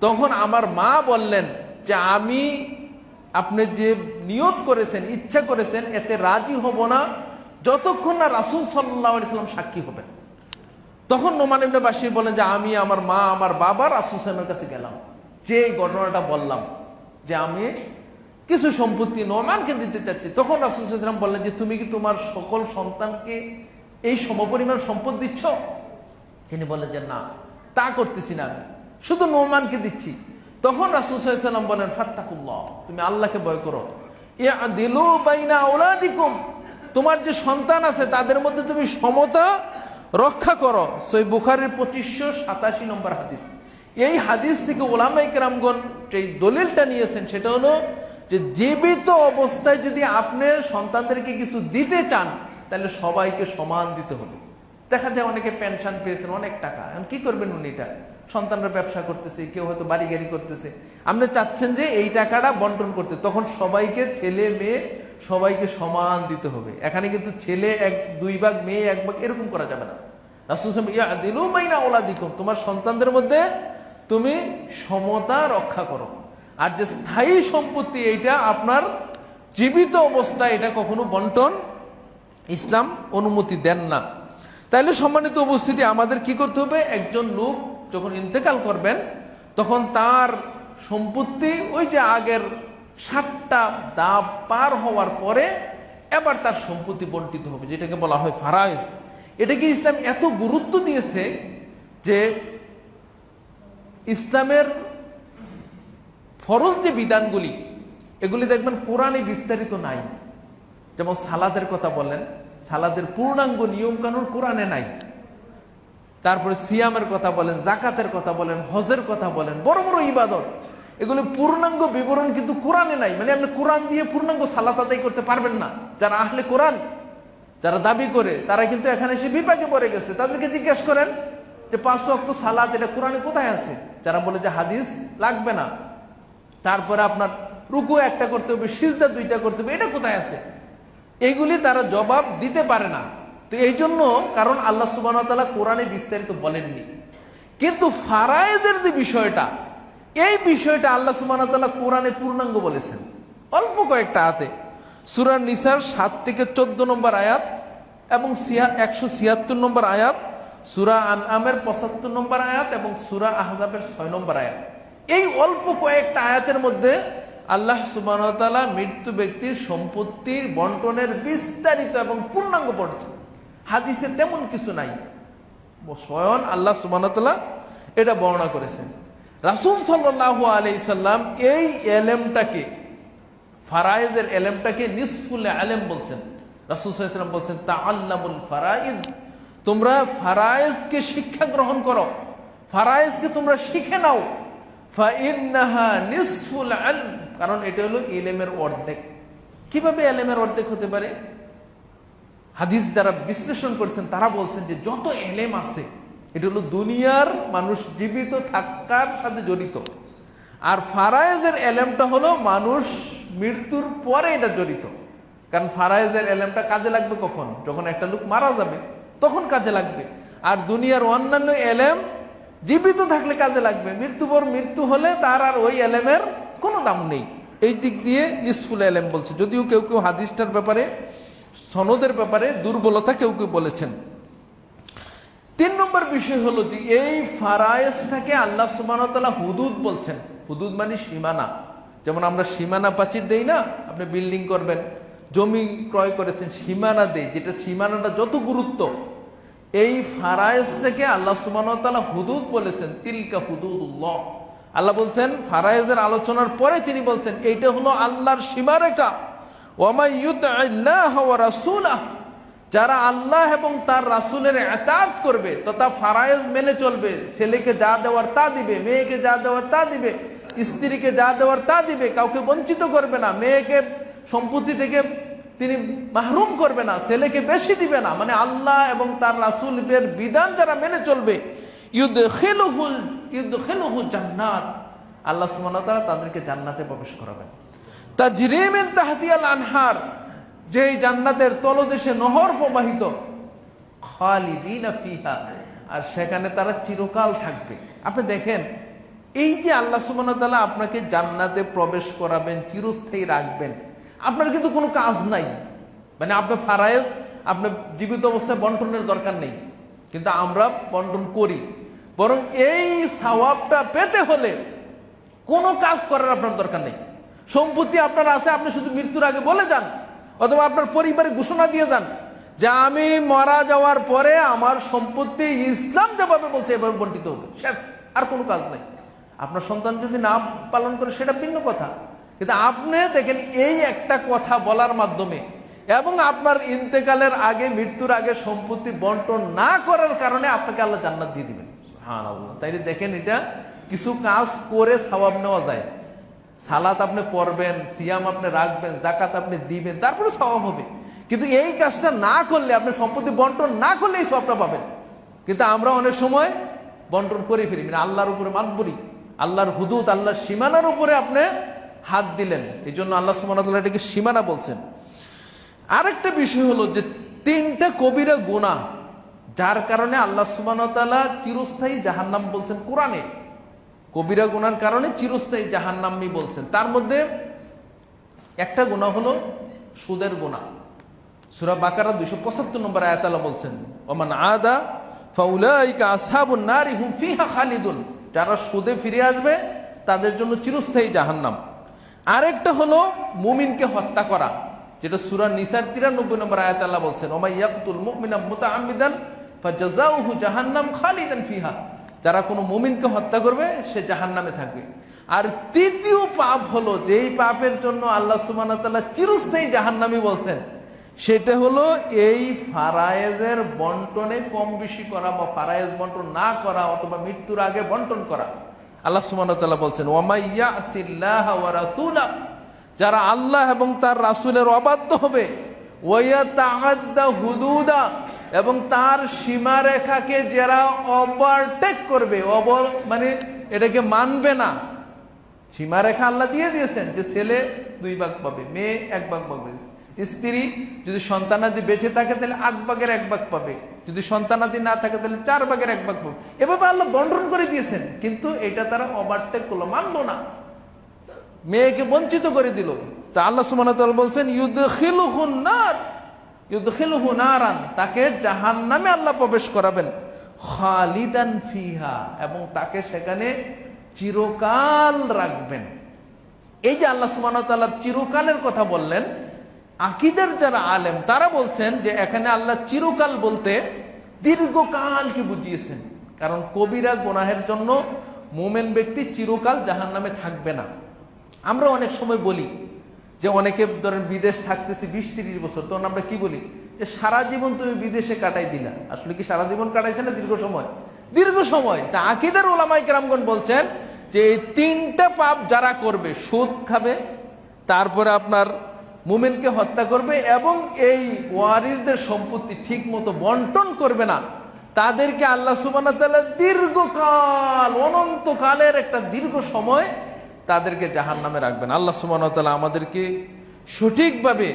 তখন আমার মা বললেন যে আমি, আপনি যে নিয়ত করেছেন, ইচ্ছা করেছেন, এতে রাজি হব না যতক্ষণ না রাসূল সাল্লাল্লাহু আলাইহি ওয়াসাল্লাম সাক্ষী হবেন। তখন নোমান ইবনে বাশির বলেন যে আমি, আমার মা, আমার বাবা রাসূল সাল্লাল্লাহু আলাইহি ওয়াসাল্লামের কাছে গেলাম, যে এই ঘটনাটা বললাম যে আমি কিছু সম্পত্তি নোমানকে দিতে চাচ্ছি। তখন রাসূল সাল্লাল্লাহু আলাইহি ওয়াসাল্লাম বললেন যে তুমি কি তোমার সকল সন্তানকে এই সমপরিমাণ সম্পদ দিচ্ছ? তিনি বললেন যে না, তা করতেছি না, আমি শুধু নোমানকে দিচ্ছি। তখন রাসূল সাল্লাল্লাহু আলাইহি ওয়াসাল্লাম বলেন ফাত্তাকুল্লাহ, তুমি আল্লাহকে ভয় করো। ইয়াদিলু বাইনা আওলাদিকুম, তোমার যে সন্তান আছে তাদের মধ্যে তুমি সমতা রক্ষা করো। সহিহ বুখারীর 2587 নম্বর হাদিস। এই হাদিস থেকে উলামায়ে কেরামগণ যে দলিলটা নিয়েছেন সেটা হলো যে জীবিত অবস্থায় যদি আপনি সন্তানদেরকে কিছু দিতে চান তাহলে সবাইকে সমান দিতে হবে। দেখা যায় অনেকে পেনশন পেয়েছেন, অনেক টাকা, এখন কি করবেন উনি? এটা সন্তানরা ব্যবসা করতেছে, কেউ হয়তো বাড়ি গাড়ি করতেছে, আপনি চাচ্ছেন যে এই টাকাটা বন্টন করতে, তখন সবাইকে, ছেলে মেয়ে সবাইকে সমান দিতে হবে। এখানে কিন্তু ছেলে 2 ভাগ, মেয়ে 1 ভাগ, এরকম করা যাবে না। রাসূল সাল্লাল্লাহু আলাইহি ওয়াসাল্লাম ইয়াদিলু বাইনা আওলাদিকুম, তোমার সন্তানদের মধ্যে তুমি সমতা রক্ষা করো। আর যে স্থায়ী সম্পত্তি, এইটা আপনার জীবিত অবস্থায় এটা কখনো বন্টন ইসলাম অনুমতি দেন না। তাইলে সম্মানিত উপস্থিতি, আমাদের কি করতে হবে? একজন লোক যখন ইন্তেকাল করবেন তখন তার সম্পত্তি ওই যে আগের 7টা ধাপ পার হওয়ার পরে এবার তার সম্পত্তি বন্টিত হবে, যেটাকে বলা হয় ফারায়েজ। এটাকে ইসলাম এত গুরুত্ব দিয়েছে যে ইসলামের ফরজ যে বিধানগুলি, এগুলি দেখবেন কোরআনে বিস্তারিত নাই। যেমন সালাদের কথা বলেন, সালাদের পূর্ণাঙ্গ নিয়ম কানুন কোরআনে নাই। তারপরে সিয়ামের কথা বলেন, জাকাতের কথা বলেন, হজের কথা বলেন, বড় বড় ইবাদত, এগুলো পূর্ণাঙ্গ বিবরণ কিন্তু কোরআনে নাই। মানে আপনি কোরআন দিয়ে পূর্ণাঙ্গ সালাত আদায় করতে পারবেন না। যারা আহলে কোরআন, যারা দাবি করে, তারা কিন্তু এখানে এসে বিপাকে পড়ে গেছে। তাদেরকে জিজ্ঞেস করেন যে 5 ওয়াক্ত সালাত এটা কোরআনে কোথায় আছে? যারা বলে যে হাদিস লাগবে না, তারপরে আপনার রুকু একটা করতে হবে, সিজদা 2টা করতে হবে, এটা কোথায় আছে? এইগুলি তারা জবাব দিতে পারে না। তো এই জন্য, কারণ আল্লাহ সুবহানাহু ওয়া তাআলা কোরআনে বিস্তারিত বলেননি। কিন্তু ফারায়েজের যে বিষয়টা, এই বিষয়টা আল্লাহ সুবহানাহু ওয়া তাআলা কোরআনে পূর্ণাঙ্গ বলেছেন অল্প কয়েকটা আয়াতে। সূরা নিসার 7 থেকে 14 নম্বর আয়াত এবং 176 নম্বর আয়াত, সূরা আনআমের 75 নম্বর আয়াত এবং সূরা আহজাবের 6 নম্বর আয়াত। এই অল্প কয়েকটা আয়াতের মধ্যে আল্লাহ সুবহানাহু ওয়া তাআলা মৃত্যু ব্যক্তির সম্পত্তির বন্টনের বিস্তারিত এবং পূর্ণাঙ্গ বলেছেন। হাদিসে তেমন কিছু নাই, স্বয়ং আল্লাহ সুবহানাহু ওয়া তাআলা এটা বর্ণনা করেছেন। রাসূল সাল্লাল্লাহু আলাইহি সাল্লাম এই এলেমটাকে, ফারায়েজের এলেমটাকে নিসফুল ইলম বলছেন। রাসূল সাল্লাল্লাহু আলাইহি সাল্লাম বলছেন, তাআল্লামুল ফারাইদ, তোমরা ফারায়েজকে শিক্ষা গ্রহণ করো, ফারায়েজকে তোমরা শিখে নাও। ফাইন্নাহা নিসফুল ইলম, কারণ এটা হলো ইলমের অর্ধেক। কিভাবে ইলমের অর্ধেক হতে পারে? হাদিস যারা বিশ্লেষণ করেছেন তারা বলছেন যে যত ইলম আছে এটা হলো দুনিয়ার মানুষ জীবিত থাকার সাথে জড়িত, আর ফারায়েজের ইলমটা হলো মানুষ মৃত্যুর পরে এটা জড়িত। কারণ ফারায়েজের ইলমটা কাজে লাগবে কখন? যখন একটা লোক মারা যাবে, তখন কাজে লাগবে। আর দুনিয়ার অন্যান্য ইলম জীবিত থাকলে কাজে লাগবে, মৃত্যু হলে তার আর ওই ইলমের কোনো দাম নেই। এই দিক দিয়ে নিসফুল ইলম বলছে। যদিও কেউ কেউ হাদিসটার ব্যাপারে, সনদের ব্যাপারে দুর্বলতা কেউ কেউ বলেছেন। 3 নম্বর বিষয় হলো যে এই ফারায়েজটাকে আল্লাহ সুবহানাহু ওয়া তাআলা হুদুদ বলছেন। হুদুদ মানে সীমানা। যেমন আমরা সীমানা প্রাচীর দেই না, আপনি বিল্ডিং করবেন, জমি ক্রয় করেছেন, সীমানা দেই, যেটা সীমানাটা যত গুরুত্ব, এই ফারায়েজটাকে আল্লাহ সুবহানাহু ওয়া তাআলা হুদুদ বলেছেন। তিলকা হুদুদুল্লাহ, আল্লাহ বলছেন ফারায়েজের আলোচনার পরে তিনি বলছেন এইটা হলো আল্লাহর সীমারেখা। ওয়া মান ইউতিল্লাহ ওয়া রাসূলাহু, যারা আল্লাহ এবং তার রাসূলের ইতাআত করবে তথা ফারায়েজ মেনে চলবে, ছেলেকে যা দেওয়ার তা দিবে, মেয়েকে যা দেওয়ার তা দিবে, স্ত্রীকে যা দেওয়ার তা দিবে, কাউকে বঞ্চিত করবে না, মেয়েকে সম্পত্তি থেকে তিনি মাহরুম করবে না, ছেলেকে বেশি দিবে না। মানে আল্লাহ এবং তার রাসূলের বিধান যারা মেনে চলবে, ইউদখিলুহু জান্নাত, আল্লাহ সুবহানাহু ওয়া তাআলা তাদেরকে জান্নাতে প্রবেশ করাবেন। তাজরি মিন তাহতিহাল আনহার, যেই জান্নাতের তলদেশে নহর প্রবাহিত, খালিদিনা ফিহা, আর সেখানে তারা চিরকাল থাকবে। আপনি দেখেন, এই যে আল্লাহ সুবহানাহু ওয়া তাআলা আপনাকে জান্নাতে প্রবেশ করাবেন, চিরস্থায়ী রাখবেন, আপনার কিন্তু কোনো কাজ নাই। মানে আপনার ফারায়েজ আপনার জীবিত অবস্থায় বন্টনের দরকার নেই, কিন্তু আমরা বন্টন করি। বরং এই সওয়াবটা পেতে হলে কোনো কাজ করার আপনার দরকার নেই। সম্পত্তি আপনার আছে, আপনি শুধু মৃত্যুর আগে বলে যান, অথবা আপনার পরিবারে ঘোষণা দিয়ে যান যে আমি মারা যাওয়ার পরে আমার সম্পত্তি ইসলাম যেভাবে বলছে এভাবে বন্টিত হবে, আর কোনো কাজ নাই। আপনার সন্তান যদি না পালন করে সেটা ভিন্ন কথা, কিন্তু আপনি দেখেন এই একটা কথা বলার মাধ্যমে এবং আপনার ইন্তেকালের আগে, মৃত্যুর আগে সম্পত্তি বন্টন না করার কারণে আপনাকে আল্লাহ জান্নাত দিয়ে দিবেন। সুবহানাল্লাহ। তাই দেখেন, এটা কিছু কাজ করে সওয়াব নেওয়া যায়। সালাত আপনি পড়বেন, সিয়াম আপনি রাখবেন, জাকাত আপনি দিবেন, তারপরে সওয়াব হবে। কিন্তু এই কাজটা না করলে, আপনি সম্পত্তি বন্টন না করলে এই সওয়াবটা পাবেন। কিন্তু আমরা অনেক সময় বন্টন করে ফেলি, মানে আল্লাহর উপরে মাতবরি, আল্লাহর হুদুদ, আল্লাহর সীমানার উপরে আপনি হাত দিলেন। এই জন্য আল্লাহ সুবহানাহু ওয়া তাআলা এটাকে সীমানা বলছেন। আরেকটা বিষয় হলো যে 3টা কবিরা গুনাহ, যার কারণে আল্লাহ সুবহানাহু ওয়া তাআলা চিরস্থায়ী জাহান্নাম বলছেন কোরআনে। কবিরা গুনার কারণে চিরস্থায়ী জাহান্নামী বলছেন। তার মধ্যে একটা গুনাহ হলো সুদের গুনাহ। সূরা বাকারা 275 নম্বর আয়াতে আল্লাহ বলছেন, ওমান আদা ফাউলাইকা আসহাবুন নারি হুম ফিহা খালিদুন, যারা সুদে ফিরে আসবে তাদের জন্য চিরস্থায়ী জাহান্নাম। আরেকটা হলো মুমিনকে হত্যা করা, যেটা সূরা নিসার 93 নম্বর আয়াতে আল্লাহ বলছেন, ওয়া মান ইয়াকতুল মুমিনা মুতাআম্মিদান ফাজাযাউহু জাহান্নাম খালিদান ফিহা, যারা কোনো মুমিনকে হত্যা করবে সে জাহান্নামে থাকবে। আর 3য় পাপ হলো যেই পাপের জন্য আল্লাহ সুবহানাহু ওয়া তাআলা চিরস্থায়ী জাহান্নামী বলছেন, সেটা হলো এই ফারায়েজের বন্টনে কম বেশি করা বা ফারায়েজ বন্টন না করা অথবা মৃত্যুর আগে বন্টন করা। আল্লাহ সুবহানাহু ওয়া তাআলা বলছেন, ওয়া মাই ইয়াসিল্লাহা ওয়া রাসূলা, যারা আল্লাহ এবং তার রাসূলের অবাধ্য হবে, ওয়া ইয়াতাআদ্দা হুদুদা, এবং তার সীমারেখাকে যারা ওভারটেক করবে, মানে এটাকে মানবে না। সীমারেখা আল্লাহ দিয়ে দিয়েছেন যে ছেলে 2 ভাগ পাবে, মেয়ে 1 ভাগ পাবে, স্ত্রী যদি সন্তানাদি বেঁচে থাকে তাহলে 8 ভাগের 1 ভাগ পাবে, যদি সন্তানাদি না থাকে তাহলে 4 ভাগের 1 ভাগ পাবে। এভাবে আল্লাহ বন্টন করে দিয়েছেন, কিন্তু এটা তারা ওভারটেক করলো, মানলো না, মেয়েকে বঞ্চিত করে দিল। তা আল্লাহ সুবহানাহু ওয়া তাআলা বলছেন ইউদখিলুহু নারান, তাকে জাহান্নামে আল্লাহ প্রবেশ করাবেন, খালিদান ফিহা, এবং তাকে সেখানে চিরকাল রাখবেন। এই যে আল্লাহ সুবহানাহু ওয়া তাআলা চিরকালের কথা বললেন, আকীদার যারা আলেম তারা বলছেন যে এখানে আল্লাহ চিরকাল বলতে দীর্ঘকালকে বুঝিয়েছেন। কারণ কবিরা গুনাহের জন্য মুমিন ব্যক্তি চিরকাল জাহান্নামে থাকবে না। আমরা অনেক সময় বলি যে অনেকে ধরেন বিদেশ থাকতেছে 20-30 বছর, তখন আমরা কি বলি যে সারা জীবন তুমি বিদেশে কাটাই দিলা। আসলে কি সারা জীবন কাটাইছে না দীর্ঘ সময়? দীর্ঘ সময়। তা আকীদার উলামায়ে কেরামগণ বলছেন যে এই 3টা পাপ যারা করবে, সুদ খাবে, তারপরে আপনার মুমিনকে হত্যা করবে এবং এই ওয়ারিসদের সম্পত্তি ঠিক মতো বন্টন করবে না, তাদেরকে আল্লাহ সুবহানাহু ওয়া তাআলা দীর্ঘকাল, অনন্তকালের একটা দীর্ঘ সময় তাদেরকে জাহান্নামে রাখবেন। আল্লাহ সুবহানাহু ওয়া তাআলা আমাদেরকে সঠিকভাবে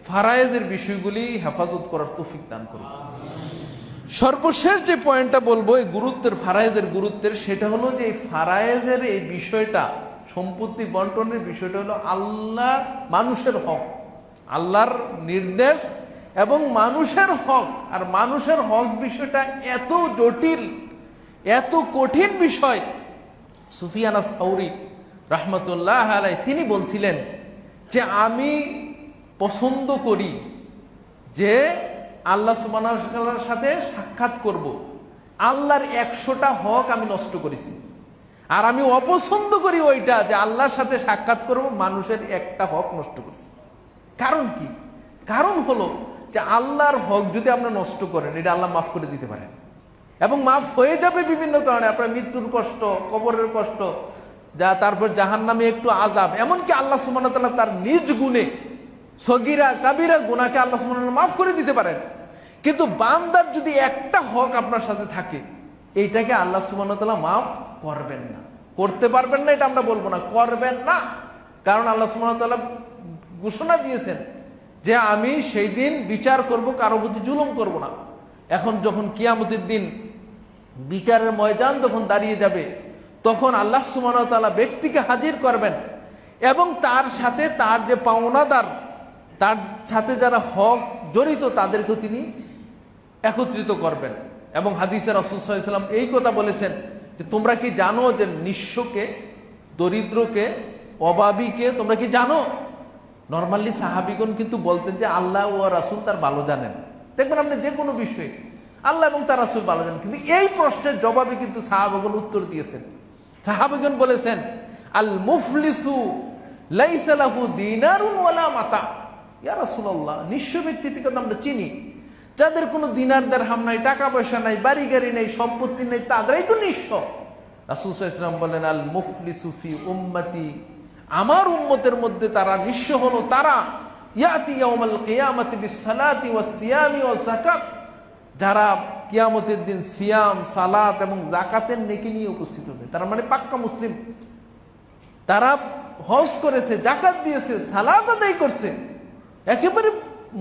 ফারায়েজের বিষয়গুলি হেফাজত করার তৌফিক দান করুন। সর্বশেষ যে পয়েন্টটা বলবো এই গুরুত্বের, ফারায়েজের গুরুত্বের, সেটা হলো যে এই ফারায়েজের এই বিষয়টা, সম্পত্তি বন্টনের বিষয়টা হলো আল্লাহ মানুষের হক, আল্লাহর নির্দেশ এবং মানুষের হক। আর মানুষের হক বিষয়টা এত জটিল, এত কঠিন বিষয়। সুফিয়ান আস-সাউরি রাহমাতুল্লাহ আলাইহি তিনি বলছিলেন যে আমি পছন্দ করি যে আল্লাহ সুবহানাহু ওয়া তাআলার সাথে সাক্ষাৎ করব, আল্লাহর 100টা হক আমি নষ্ট করেছি। আর আমি অপছন্দ করি ওইটা যে আল্লাহর সাথে সাক্ষাৎ করব, মানুষের 1টা হক নষ্ট করছি। কারণ কি? কারণ হলো যে আল্লাহর হক যদি আপনি নষ্ট করেন, এটা আল্লাহ মাফ করে দিতে পারেন এবং মাফ হয়ে যাবে বিভিন্ন কারণে। আপনার মৃত্যুর কষ্ট, কবরের কষ্ট, যা তারপর জাহান্নামে একটু আযাব, এমনকি আল্লাহ সুবহানাহু ওয়া তাআলা তার নিজ গুণে সগীরা কাবীরা গুনাহকে আল্লাহ সুবহানাহু ওয়া তাআলা মাফ করে দিতে পারেন। কিন্তু বান্দার যদি 1টা হক আপনার সাথে থাকে, এইটাকে আল্লাহ সুবহানাহু ওয়া তাআলা মাফ করবেন না, করতে পারবেন না, এটা আমরা বলবো না, করবেন না। কারণ আল্লাহ সুবহানাহু ওয়া তাআলা ঘোষণা দিয়েছেন যে আমি সেই দিন বিচার করব, কারো প্রতি জুলুম করব না। এখন যখন কিয়ামতের দিন বিচারের ময়দান যখন দাঁড়িয়ে যাবে, তখন আল্লাহ সুবহানাহু ওয়া তাআলা ব্যক্তিকে হাজির করবেন এবং তার সাথে তার যে পাওনাদার, তার সাথে যারা হক জড়িত, তাদেরকে তিনি একত্রিত করবেন। এবং হাদিসে রাসূল সাল্লাল্লাহু আলাইহি ওয়াসাল্লাম এই কথা বলেছেন যে তোমরা কি জানো যে নিঃস্বকে, দরিদ্রকে, অভাবীকে তোমরা কি জানো? নরমালি সাহাবীগণ কিন্তু বলতেন যে আল্লাহ ও রাসূল তার ভালো জানেন। দেখবেন আপনি যে কোনো বিষয়ে আল্লাহ এবং তার রাসূল ভালো জানেন, কিন্তু এই প্রশ্নের জবাবে কিন্তু সাহাবাগণ উত্তর দিয়েছেন। সাহাবাগণ বলেছেন আল মুফলিসু লাইসা লাহু দিনারুন ওয়ালা মাতা। ইয়া রাসূলুল্লাহ, নিঃস্ব ব্যক্তি থেকে আমরা চিনি যাদের কোনো দিনার দিরহাম নাই, টাকা পয়সা নাই, বাড়ি গাড়ি নেই, সম্পত্তি নেই, তাদেরই তো নিঃস্ব। রাসূল সাল্লাল্লাহু আলাইহি ওয়াসাল্লাম বলেন আল মুফলিসু ফি উম্মতি, আমার উম্মতের মধ্যে তারা নিঃস্ব হলো তারা ইয়াতি ইয়াউমাল কিয়ামাতি বিসসালাতি ওয়াস সিয়ামি ওয়াজ যাকাত, যারা কিয়ামতের দিন সিয়াম, সালাত এবং যাকাতের নেকি নিয়ে উপস্থিত হবে। তারা মানে পাক্কা মুসলিম, তারা হজ করেছে, যাকাত দিয়েছে, সালাত আদায় করছে, একেবারে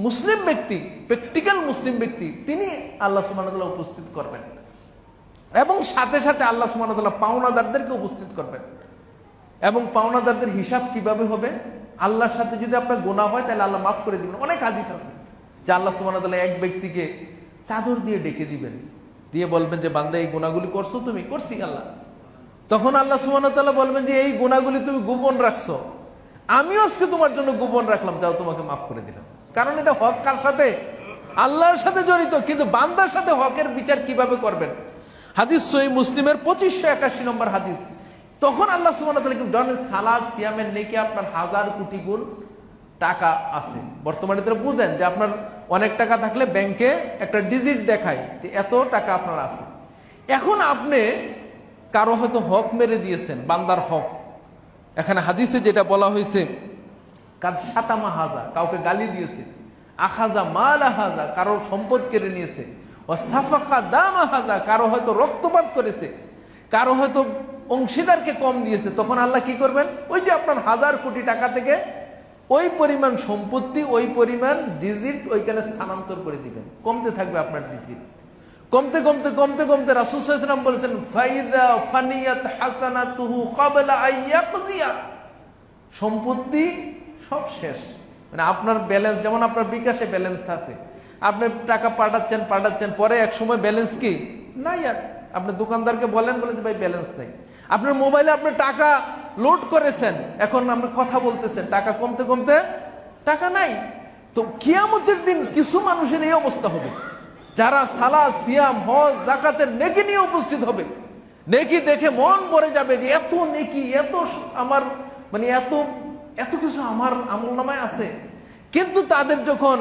মুসলিম ব্যক্তি, প্র্যাকটিক্যাল মুসলিম ব্যক্তি, তিনি আল্লাহ সুবহানাহু ওয়া তাআলা উপস্থিত করবেন এবং সাথে সাথে আল্লাহ সুবহানাহু ওয়া তাআলা পাওনাদারদেরকে উপস্থিত করবেন। এবং পাওনাদারদের হিসাব কিভাবে হবে? আল্লাহর সাথে যদি আপনার গুনাহ হয় তাহলে আল্লাহ মাফ করে দিবেন। অনেক হাদিস আছে যে আল্লাহ সুবহানাহু ওয়া তাআলা এক ব্যক্তিকে চাদর দিয়ে ডেকে দিবেন, দিয়ে বলবেন যে বান্দা এই গুনাহগুলি করছো তুমি? করছি আল্লাহ। তখন আল্লাহ সুবহানাহু ওয়া তাআলা বলবেন যে এই গুনাহগুলি তুমি গোপন রাখছো, আমিও আজকে তোমার জন্য গোপন রাখলাম, যাও তোমাকে মাফ করে দিলাম। কারণ এটা হক কার সাথে? আল্লাহর সাথে জড়িত। কিন্তু বান্দার সাথে হকের বিচার কিভাবে করবেন? হাদিস সহিহ মুসলিমের 2581 নম্বর হাদিস। তখন আল্লাহ সুবহানাহু ওয়া তাআলা জানেন সালাত সিয়ামের নেকি আপনার 1000 কোটি গুণ টাকা আছে। বর্তমানে তো বুঝেন যে আপনার অনেক টাকা থাকলে ব্যাংকে একটা ডিজিট দেখায় যে এত টাকা আপনার আছে। এখন আপনি কারো হয়তো হক মেরে দিয়েছেন, বান্দার হক। এখানে হাদিসে যেটা বলা হয়েছে, কাদ শাতামা হাজা, কাউকে গালি দিয়েছে, আখাজা মালা হাজা, কারোর সম্পদ কেড়ে নিয়েছে, ও সাফাকা দামা হাজা, কারো হয়তো রক্তপাত করেছে, কারো হয়তো অংশীদারকে কম দিয়েছে, তখন আল্লাহ কি করবেন? ওই যে আপনার 1000 কোটি টাকা থেকে ওই পরিমাণ সম্পত্তি, ওই পরিমাণ ডিজিট ওইখানে স্থানান্তর করে দিবেন। কমতে থাকবে আপনার ডিজিট, কমতে কমতে কমতে কমতে রাসূল সাল্লাল্লাহু আলাইহি ওয়াসাল্লাম বলেছেন, ফাইদা ফানিয়াত হাসানাতুহু ক্বাবলা আইয়াকদিয়া, সম্পত্তি সব শেষ। মানে আপনার ব্যালেন্স, যেমন আপনার বিকাশে ব্যালেন্স থাকে, আপনি টাকা পাঠাচ্ছেন, পরে এক সময় ব্যালেন্স কি নাই, আর আপনি দোকানদারকে বলেন, বলে যে ভাই ব্যালেন্স নাই। আপনার মোবাইলে আপনি টাকা লোড করেছেন, এখন আপনি কথা বলতেছেন, টাকা কমতে কমতে টাকা নাই। তো কিয়ামতের দিন কিছু মানুষের এই অবস্থা হবে, যারা সালাত, সিয়াম, হজ, যাকাতের নেকি নিয়ে উপস্থিত হবে, নেকি দেখে মন ভরে যাবে যে এত নেকি, এত আমার, মানে এত কিছু আমার আমলনামায় আছে। কিন্তু তাদের যখন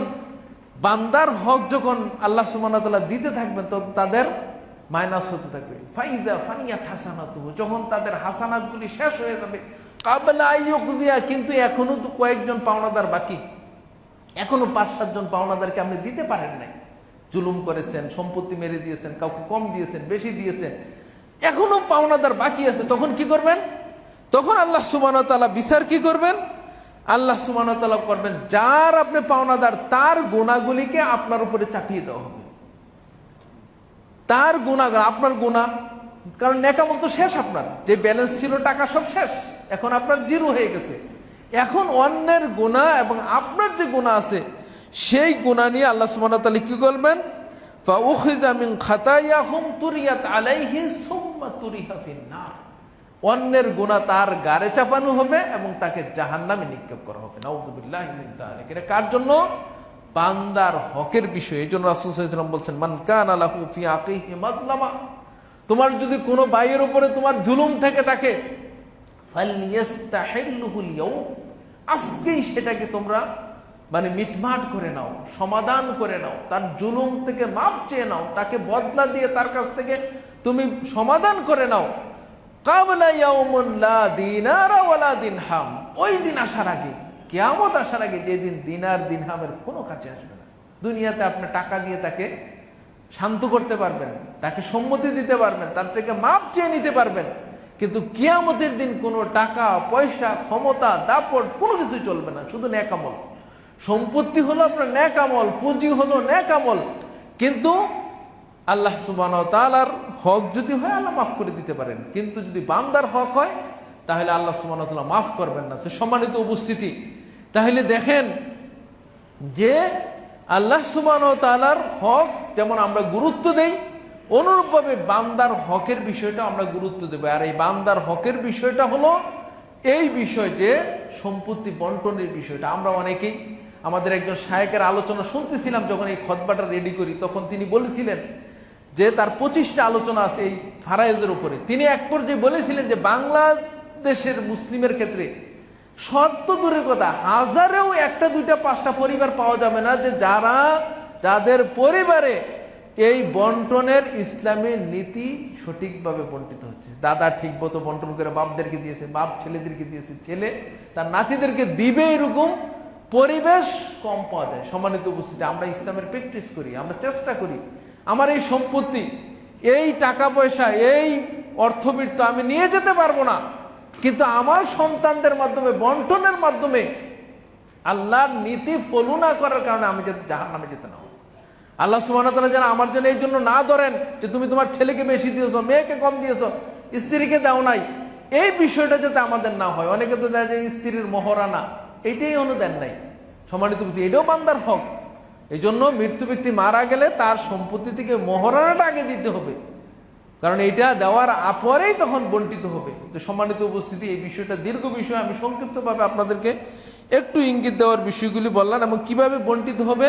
বান্দার হক যখন আল্লাহ সুবহানাহু ওয়া তাআলা দিতে থাকবেন, তো তাদের মাইনাস হতে থাকবে। ফাইজা ফানিয়াত হাসানাতুহু, যখন তাদের হাসানাতগুলি শেষ হয়ে যাবে, ক্বাবলা আইয়ুকজিয়া, কিন্তু এখনো তো কয়েকজন পাওনাদার বাকি, এখনো 5-7 জন পাওনাদারকে আপনি দিতে পারেন নাই। জুলুম করেছেন, সম্পত্তি মেরে দিয়েছেন, কাউকে কম দিয়েছেন, বেশি দিয়েছেন, এখনো পাওনাদার বাকি আছে। তখন কি করবেন? তখন আল্লাহ সুবহানাহু ওয়া তাআলা বিচার কি করবেন? আল্লাহ সুবহানাহু ওয়া তাআলা করবেন, যার আপনি পাওনাদার তার গুনাহগুলিকে আপনার উপরে চাপিয়ে দেওয়া হবে। তার গুনাহগার, আপনার গুনাহ, কারণ নেকামল তো শেষ, আপনার যে ব্যালেন্স ছিল টাকা সব শেষ, এখন আপনার জিরো হয়ে গেছে। এখন অন্যের গুনাহ এবং আপনার যে গুনাহ আছে সেই গুনাহ নিয়ে আল্লাহ সুবহানাহু ওয়া তাআলা কি করবেন? ফাউখিযা মিন খাতায়াহুম তুরিয়াত আলাইহি সুম্মা তুরিহা ফিন-নার, অন্যের গুনাহ তার গারে চাপানো হবে এবং তাকে জাহান্নামে নিক্ষেপ করা হবে। নাউযুবিল্লাহি মিন যালিক। এটা কার জন্য? বান্দার হকের বিষয়। এই জন্য রাসূল সাল্লাল্লাহু আলাইহি ওয়াসাল্লাম বলছেন, মান কানা লাহু ফি আকিহি মাযলামা, তোমার যদি কোনো ভাইয়ের উপরে তোমার জুলুম থেকে থাকে, ফালইয়াস্তাহিল্লুহুল ইয়াউম, আজকেই সেটাকে তোমরা মানে মিটমাট করে নাও, সমাধান করে নাও, তার জুলুম থেকে মাপ চেয়ে নাও, তাকে বদলা দিয়ে তার কাছ থেকে তুমি সমাধান করে নাও। ক্বাবলা ইয়াউমুন লা দিনারা ওয়ালা দিনহাম, ওই দিন আসার আগে, কিয়ামত আসার আগে, যেদিন দিনার দিনহামের কোনো কাছে আসবে না। দুনিয়াতে আপনি টাকা দিয়ে তাকে শান্ত করতে পারবেন, তাকে সম্মতি দিতে পারবেন, তার থেকে মাপ চেয়ে নিতে পারবেন, কিন্তু কিয়ামতের দিন কোনো টাকা পয়সা, ক্ষমতা, দাপট কোনো কিছু চলবে না, শুধু নেক আমল। সম্পত্তি হলো আপনার নেক আমল, পুঁজি হলো নেক আমল, কিন্তু আল্লাহ সুবহানাহু ওয়া তাআলার হক যদি হয় আল্লাহ মাফ করে দিতে পারেন, কিন্তু যদি বান্দার হক হয় তাহলে আল্লাহ সুবহানাহু ওয়া তাআলা মাফ করবেন না। তো সম্মানিত উপস্থিতি, তাহলে দেখেন যে আল্লাহ সুবহানাহু ওয়া তাআলার হক যেমন আমরা গুরুত্ব দেই, অনুরূপভাবে বান্দার হকের বিষয়টা আমরা গুরুত্ব দেব। আর এই বান্দার হকের বিষয়টা হলো এই বিষয় যে সম্পত্তি বন্টনের বিষয়টা। আমরা অনেকেই আমাদের একজন শায়েখের আলোচনা শুনতেছিলাম, যখন এই খুতবাটা রেডি করি তখন তিনি বলেছিলেন যে তার 25টা আলোচনা আছে এই ফারায়েজের উপরে। তিনি এক পর্যায়ে বলেছিলেন যে বাংলাদেশের মুসলিমের ক্ষেত্রে শত দূরের কথা, হাজারেও 1টা 2টা 5টা পরিবার পাওয়া যাবে না যে যাদের পরিবারে এই বন্টনের ইসলামের নীতি সঠিকভাবে বন্টিত হচ্ছে। দাদা ঠিক মতো বন্টন করে বাপদেরকে দিয়েছে, বাপ ছেলেদেরকে দিয়েছে, ছেলে তার নাতিদেরকে দিবে, এরকম পরিবেশ কম পাওয়া যায়। সম্মানিত উপস্থিতি, আমরা ইসলামের প্র্যাকটিস করি, আমরা চেষ্টা করি আমার এই সম্পত্তি, এই টাকা পয়সা, এই অর্থবিত্ত আমি নিয়ে যেতে পারবো না, কিন্তু আমার সন্তানদের মাধ্যমে বন্টনের মাধ্যমে আল্লাহর নীতি ফলো না করার কারণে আমি যাতে জাহান্নামে যেতে না। আল্লাহ সুবহানাহু ওয়া তাআলা যেন আমার জন্য এই জন্য না ধরেন যে তুমি তোমার ছেলেকে বেশি দিয়েছো, মেয়েকে কম দিয়েছো, স্ত্রীকে দাও নাই, এই বিষয়টা যাতে আমাদের না হয়। অনেকে তো দেয় যে স্ত্রীর মহারানা, এইটাই দেন নাই। সম্মানিত বুঝি, এটাও বান্দার হক। এই জন্য মৃত্যু ব্যক্তি মারা গেলে তার সম্পত্তি থেকে মহারানাটা আগে দিতে হবে, কারণ এইটা দেওয়ার পরেই তখন বন্টিত হবে। তো সম্মানিত উপস্থিতি, এই বিষয়টা দীর্ঘ বিষয়, আমি সংক্ষিপ্তভাবে আপনাদেরকে একটু ইঙ্গিত দেওয়ার বিষয়গুলি বললাম। এবং কিভাবে বন্টিত হবে,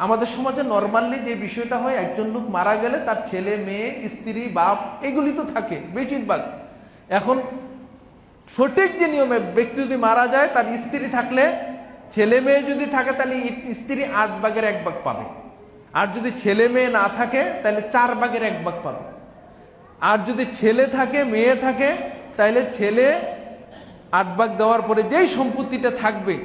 আমাদের সমাজে নর্মালি যে বিষয়টা হয়, একজন লোক মারা গেলে তার ছেলে, মেয়ে, স্ত্রী, বাপ এগুলি তো থাকে বেশিরভাগ। এখন সঠিক যে নিয়মে ব্যক্তি যদি মারা যায়, তার স্ত্রী থাকলে ছেলে মেয়ে যদি থাকে তাহলে স্ত্রী 8 ভাগের 1 ভাগ পাবে, আর যদি ছেলে মেয়ে না থাকে তাহলে 4 ভাগের 1 ভাগ পাবে। আর যদি ছেলে থাকে মেয়ে থাকে তাহলে ছেলে 8 ভাগ দেওয়ার পরে যেই সম্পত্তিটা থাকবে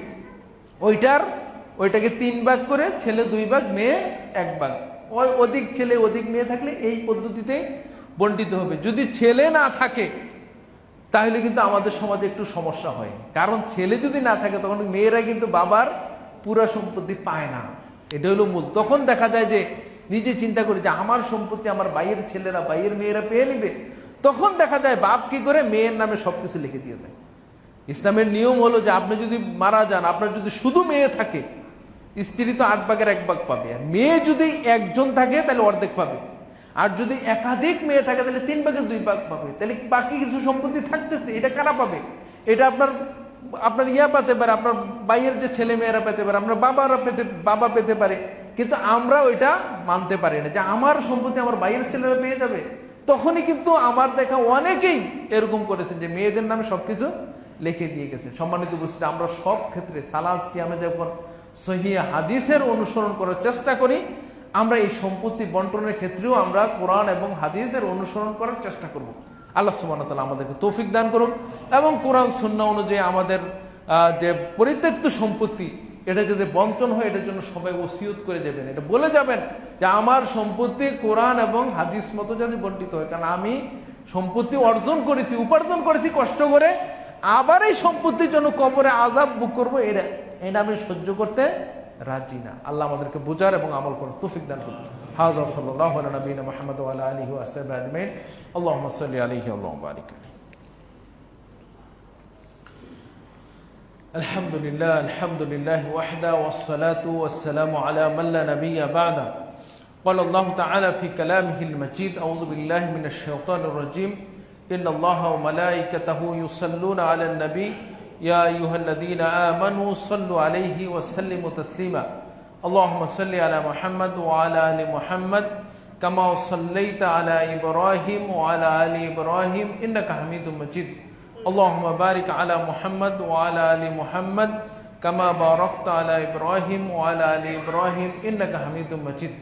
ওইটাকে 3 ভাগ করে ছেলে 2 ভাগ মেয়ে 1 ভাগ, ওই অধিক ছেলে অধিক মেয়ে থাকলে এই পদ্ধতিতে বন্টিত হবে। যদি ছেলে না থাকে তাহলে কিন্তু আমাদের সমাজে একটু সমস্যা হয়, কারণ ছেলে যদি না থাকে তখন মেয়েরা কিন্তু বাবার পুরো সম্পত্তি পায় না, এটা হলো মূল। তখন দেখা যায় যে নিজে চিন্তা করে যে আমার সম্পত্তি আমার ভাইয়ের ছেলেরা ভাইয়ের মেয়েরা পেয়ে নিবে, তখন দেখা যায় বাপ কি করে মেয়ের নামে সবকিছু লিখে দিয়ে যায়। ইসলামের নিয়ম হলো যে আপনি যদি মারা যান, আপনার যদি শুধু মেয়ে থাকে, স্ত্রী তো 8 ভাগের 1 ভাগ পাবে, আর মেয়ে যদি একজন থাকে তাহলে অর্ধেক পাবে, আর যদি একাধিক মেয়ে থাকে তাহলে 3 ভাগের 2 ভাগ পাবে। তাহলে বাকি কিছু সম্পত্তি থাকতেছে, এটা কারা পাবে? এটা আপনার ইয়া পেতে পারে, আপনার ভাইয়ের যে ছেলে মেয়েরা পেতে পারে, আপনার বাবা পেতে পারে, কিন্তু আমরা ওইটা মানতে পারি না যে আমার সম্পত্তি আমার ভাইয়ের ছেলেরা পেয়ে যাবে। তখনই কিন্তু আমার দেখা অনেকেই এরকম করেছেন যে মেয়েদের নামে সবকিছু লিখে দিয়ে গেছে। সম্মানিত উপস্থিতি, আমরা সব ক্ষেত্রে সালাত সিয়ামে যখন সহিহ হাদিসের অনুসরণ করার চেষ্টা করি, আমরা এই সম্পত্তি বন্টনের ক্ষেত্রেও আমরা কোরআন এবং হাদিসের অনুসরণ করার চেষ্টা করব। আল্লাহ সুবহানাহু ওয়া তাআলা আমাদেরকে তৌফিক দান করুন এবং কোরআন সুন্নাহ অনুযায়ী আমাদের যে পরিত্যক্ত সম্পত্তি এটা যদি বন্টন হয় এটার জন্য সবাই ওসিয়ত করে দেবেন, এটা বলে যাবেন যে আমার সম্পত্তি কোরআন এবং হাদিস মতো যদি বন্টিত হয়, কারণ আমি সম্পত্তি অর্জন করেছি, উপার্জন করেছি কষ্ট করে, আবার এই সম্পত্তির জন্য কবরে আযাব ভোগ করবো, এটা আমি সহ্য করতে রাজি না। আল্লাহ আমাদেরকে বোঝার এবং আমল করার তৌফিক দান করুন। হাযা সাল্লাল্লাহু আলা নবিয়িনা মুহাম্মদ ওয়া আলা আলিহি ওয়া সাহবিহি আজমাইন। আল্লাহুম্মা সাল্লি আলাইহি ওয়া বারিক আলাইহি। আলহামদুলিল্লাহ ওয়াহদা ওয়াসসালাতু ওয়াসসালামু আলা মান লা নাবিয়্যা বা'দা। قال الله تعالى في كلامه المجيد أعوذ بالله من الشيطان الرجيم إن الله وملائكته يصلون على النبي يا أيها الذين آمنوا صلوا عليه وسلموا تسليما اللهم صل على محمد وعلى آل محمد كما صليت على إبراهيم وعلى آل إبراهيم إنك حميد مجيد اللهم بارك على محمد وعلى آل محمد كما باركت على إبراهيم وعلى آل إبراهيم إنك حميد مجيد।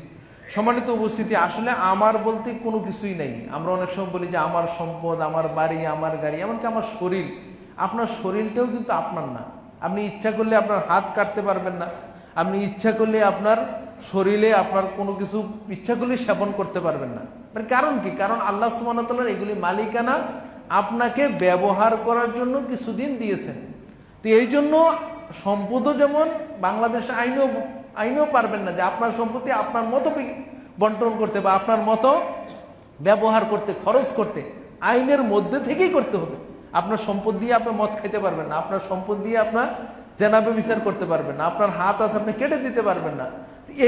সম্মানিত উপস্থিতি, আসলে আমার বলতে কোনো কিছুই নেই। আমরা অনেক সময় বলি যে আমার সম্পদ, আমার বাড়ি, আমার গাড়ি, এমনকি আমার শরীর। আপনার শরীরটাও কিন্তু আপনার না। আপনি ইচ্ছা করলে আপনার হাত কাটতে পারবেন না, আপনি ইচ্ছা করলে আপনার শরীরে আপনার কোনো কিছু ইচ্ছা করলে সেবন করতে পারবেন না। কারণ কি? কারণ আল্লাহ সুবহানাহু ওয়া তাআলা এগুলি মালিকানা আপনাকে ব্যবহার করার জন্য কিছুদিন দিয়েছেন। তো এই জন্য সম্পদও যেমন বাংলাদেশে আইনেও পারবেন না যে আপনার সম্পত্তি আপনার মতো বন্টন করতে বা আপনার মতো ব্যবহার করতে, খরচ করতে, আইনের মধ্যে থেকেই করতে হবে। আপনার সম্পদ দিয়ে আপনি মদ খাইতে পারবেন না, আপনার সম্পদ দিয়ে আপনার জেনা ব্যভিচার করতে পারবেন না, আপনার হাত আছে আপনি কেটে দিতে পারবেন না।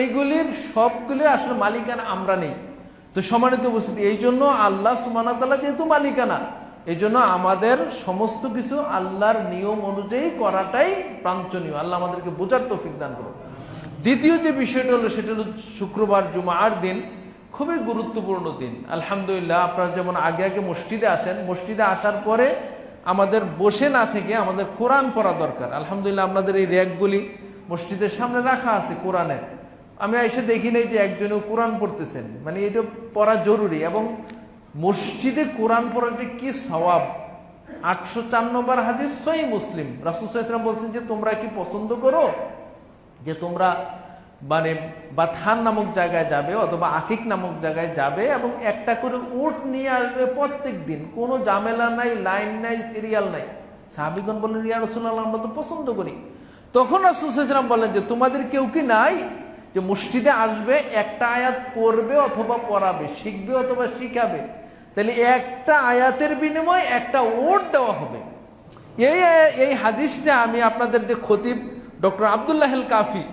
এইগুলির সবগুলি আসলে মালিকানা আমরা নেই। তো সম্মানিত উপস্থিতি, এই জন্য আল্লাহ সুবহানাহু ওয়া তাআলা যেহেতু মালিকানা, এই জন্য আমাদের সমস্ত কিছু আল্লাহর নিয়ম অনুযায়ী করাটাই বাঞ্ছনীয়। আল্লাহ আমাদেরকে বোঝার তৌফিক দান করুন। দ্বিতীয় যে বিষয়টা হলো সেটা হলো শুক্রবার জুমার দিন খুবই গুরুত্বপূর্ণ দিন। আলহামদুলিল্লাহ, আপনারা যেমন আগে আগে মসজিদে আসেন, মসজিদে আসার পরে আমাদের বসে না থেকে আমাদের কোরআন পড়া দরকার। আলহামদুলিল্লাহ, আপনাদের এই র্যাকগুলি মসজিদের সামনে রাখা আছে কোরআনের। আমি এসে দেখি নাই যে একজনেও কোরআন পড়তেছেন, মানে এটা পড়া জরুরি। এবং মসজিদে কোরআন পড়ার যে কি সওয়াব, 804 নম্বর হাদিস সহিহ মুসলিম, রাসূল সাল্লাল্লাহু আলাইহি ওয়াসাল্লাম বলছেন যে তোমরা কি পছন্দ করো যে তোমরা মানে বাথান নামক জায়গায় যাবে অথবা আকিক নামক জায়গায় যাবে এবং একটা করে উট নিয়ে আসবে প্রত্যেক দিন, কোনো ঝামেলা নাই, লাইন নাই, সিরিয়াল নাই। সাহাবীগণ বললেন, ইয়া রাসূলুল্লাহ, আমরা তো পছন্দ করি। তখন রাসূল সাল্লাল্লাহু আলাইহি ওয়াসাল্লাম বললেন যে তোমাদের কেউ কি নাই যে মসজিদে আসবে, একটা আয়াত পড়বে অথবা পড়াবে, শিখবে অথবা শিখাবে, তাহলে একটা আয়াতের বিনিময়ে একটা উট দেওয়া হবে। এই হাদিসটা আমি আপনাদের যে খতিব ডক্টর আব্দুল্লাহ আল কাফি,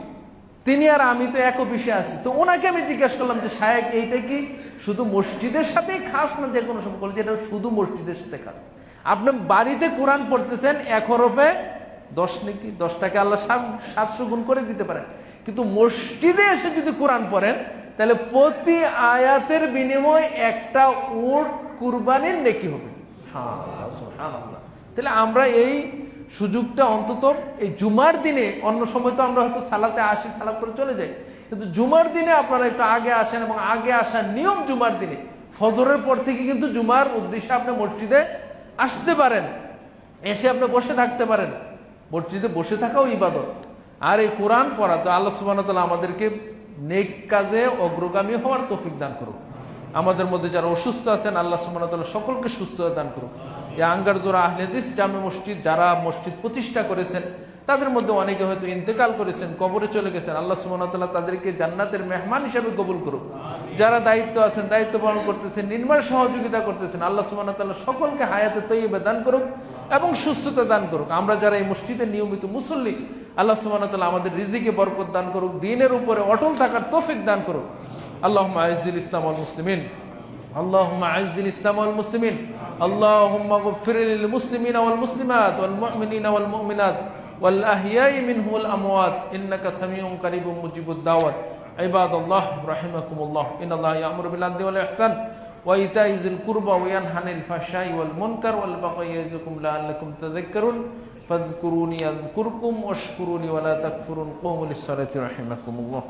তিনি আর আমি তো এক অফিসে আছি, তো ওনাকে আমি জিজ্ঞেস করলাম যে শায়েখ, এইটা কি শুধু মসজিদের সাথেই খাস না যে কোনো সময়? যেটা শুধু মসজিদের সাথে খাস। আপনি বাড়িতে কোরআন পড়তেছেন, 1 হরফে 10 নেকি, 10 টাকা আল্লাহ 700 গুণ করে দিতে পারেন। কিন্তু মসজিদে এসে যদি কোরআন পড়েন তাহলে প্রতি আয়াতের বিনিময়ে একটা উট কুরবানির নেকি হবে। সুবহানাল্লাহ। তাহলে আমরা এই সুযোগটা অন্তত এই জুমার দিনে, অন্য সময় তো আমরা হয়তো সালাতে আসি, সালাত করে চলে যাই, কিন্তু জুমার দিনে আপনারা একটু আগে আসেন, এবং আগে আসার নিয়ম জুমার দিনে ফজরের পর থেকে কিন্তু জুমার উদ্দেশ্যে আপনি মসজিদে আসতে পারেন, এসে আপনি বসে থাকতে পারেন। মসজিদে বসে থাকাও ইবাদত। আর এই কোরআন পড়া, তো আল্লাহ সুবহানাহু ওয়া তাআলা আমাদেরকে নেক কাজে অগ্রগামী হওয়ার তৌফিক দান করুন। আমাদের মধ্যে যারা অসুস্থ আছেন আল্লাহ সুবহানাহু ওয়া তাআলা সকলকে সুস্থতা দান করুন। এই আঙ্গারজোড়া আহলে হাদিস জামে মসজিদ যারা মসজিদ প্রতিষ্ঠা করেছেন, তাদের মধ্যে অনেকে হয়তো ইন্তেকাল করেছেন, কবরে চলে গেছেন, আল্লাহ সুবহানাহু ওয়া তাআলা তাদেরকে জান্নাতের মেহমান হিসেবে কবুল করুন। যারা দায়িত্ব আছেন, দায়িত্ব পালন করতেছেন, নির্মাণ সহযোগিতা করতেছেন, আল্লাহ সুবহানাহু ওয়া তাআলা সকলকে হায়াতে তৈয়বা দান করুক এবং সুস্থতা দান করুক। আমরা যারা এই মসজিদের নিয়মিত মুসল্লি, আল্লাহ সুবহানাহু ওয়া তাআলা আমাদের রিজিকে বরকত দান করুক, দ্বীনের উপরে অটল থাকার তৌফিক দান করুক। আল্লাহুম্মা আইজ্জিল ইসলাম ওয়াল মুসলিমিন, আল্লাহুম্মা আইজ্জিল ইসলাম ওয়াল মুসলিমিন, আল্লাহুম্মা গফির লিল মুসলিমিনা ওয়াল মুসলিমাত ওয়াল মুমিনিনা ওয়াল মুমিনাত ওয়াল আহইয়াই মিনহুম ওয়াল আমওয়াত ইন্নাকা সামিউন কারীবুম মুজিবুদ দাওয়াত। ইবাদাল্লাহ রাহিমাকুমুল্লাহ, ইন্নাল্লাহা ইয়া'মুরু বিল আদলি ওয়াল ইহসান ওয়া ইতা'i যিল কুরবা ওয়া ইয়ানহা আনিল ফাহশাই ওয়াল মুনকার ওয়াল বাগই ইয়া'iযুকুম লাআল্লাকুম তাযাক্কারুন ফাযকুরুনি আযকুরকুম ওয়াশকুরুনি ওয়া লা তাকফুরুন। কুমু লিস-সালাতি রাহিমাকুমুল্লাহ।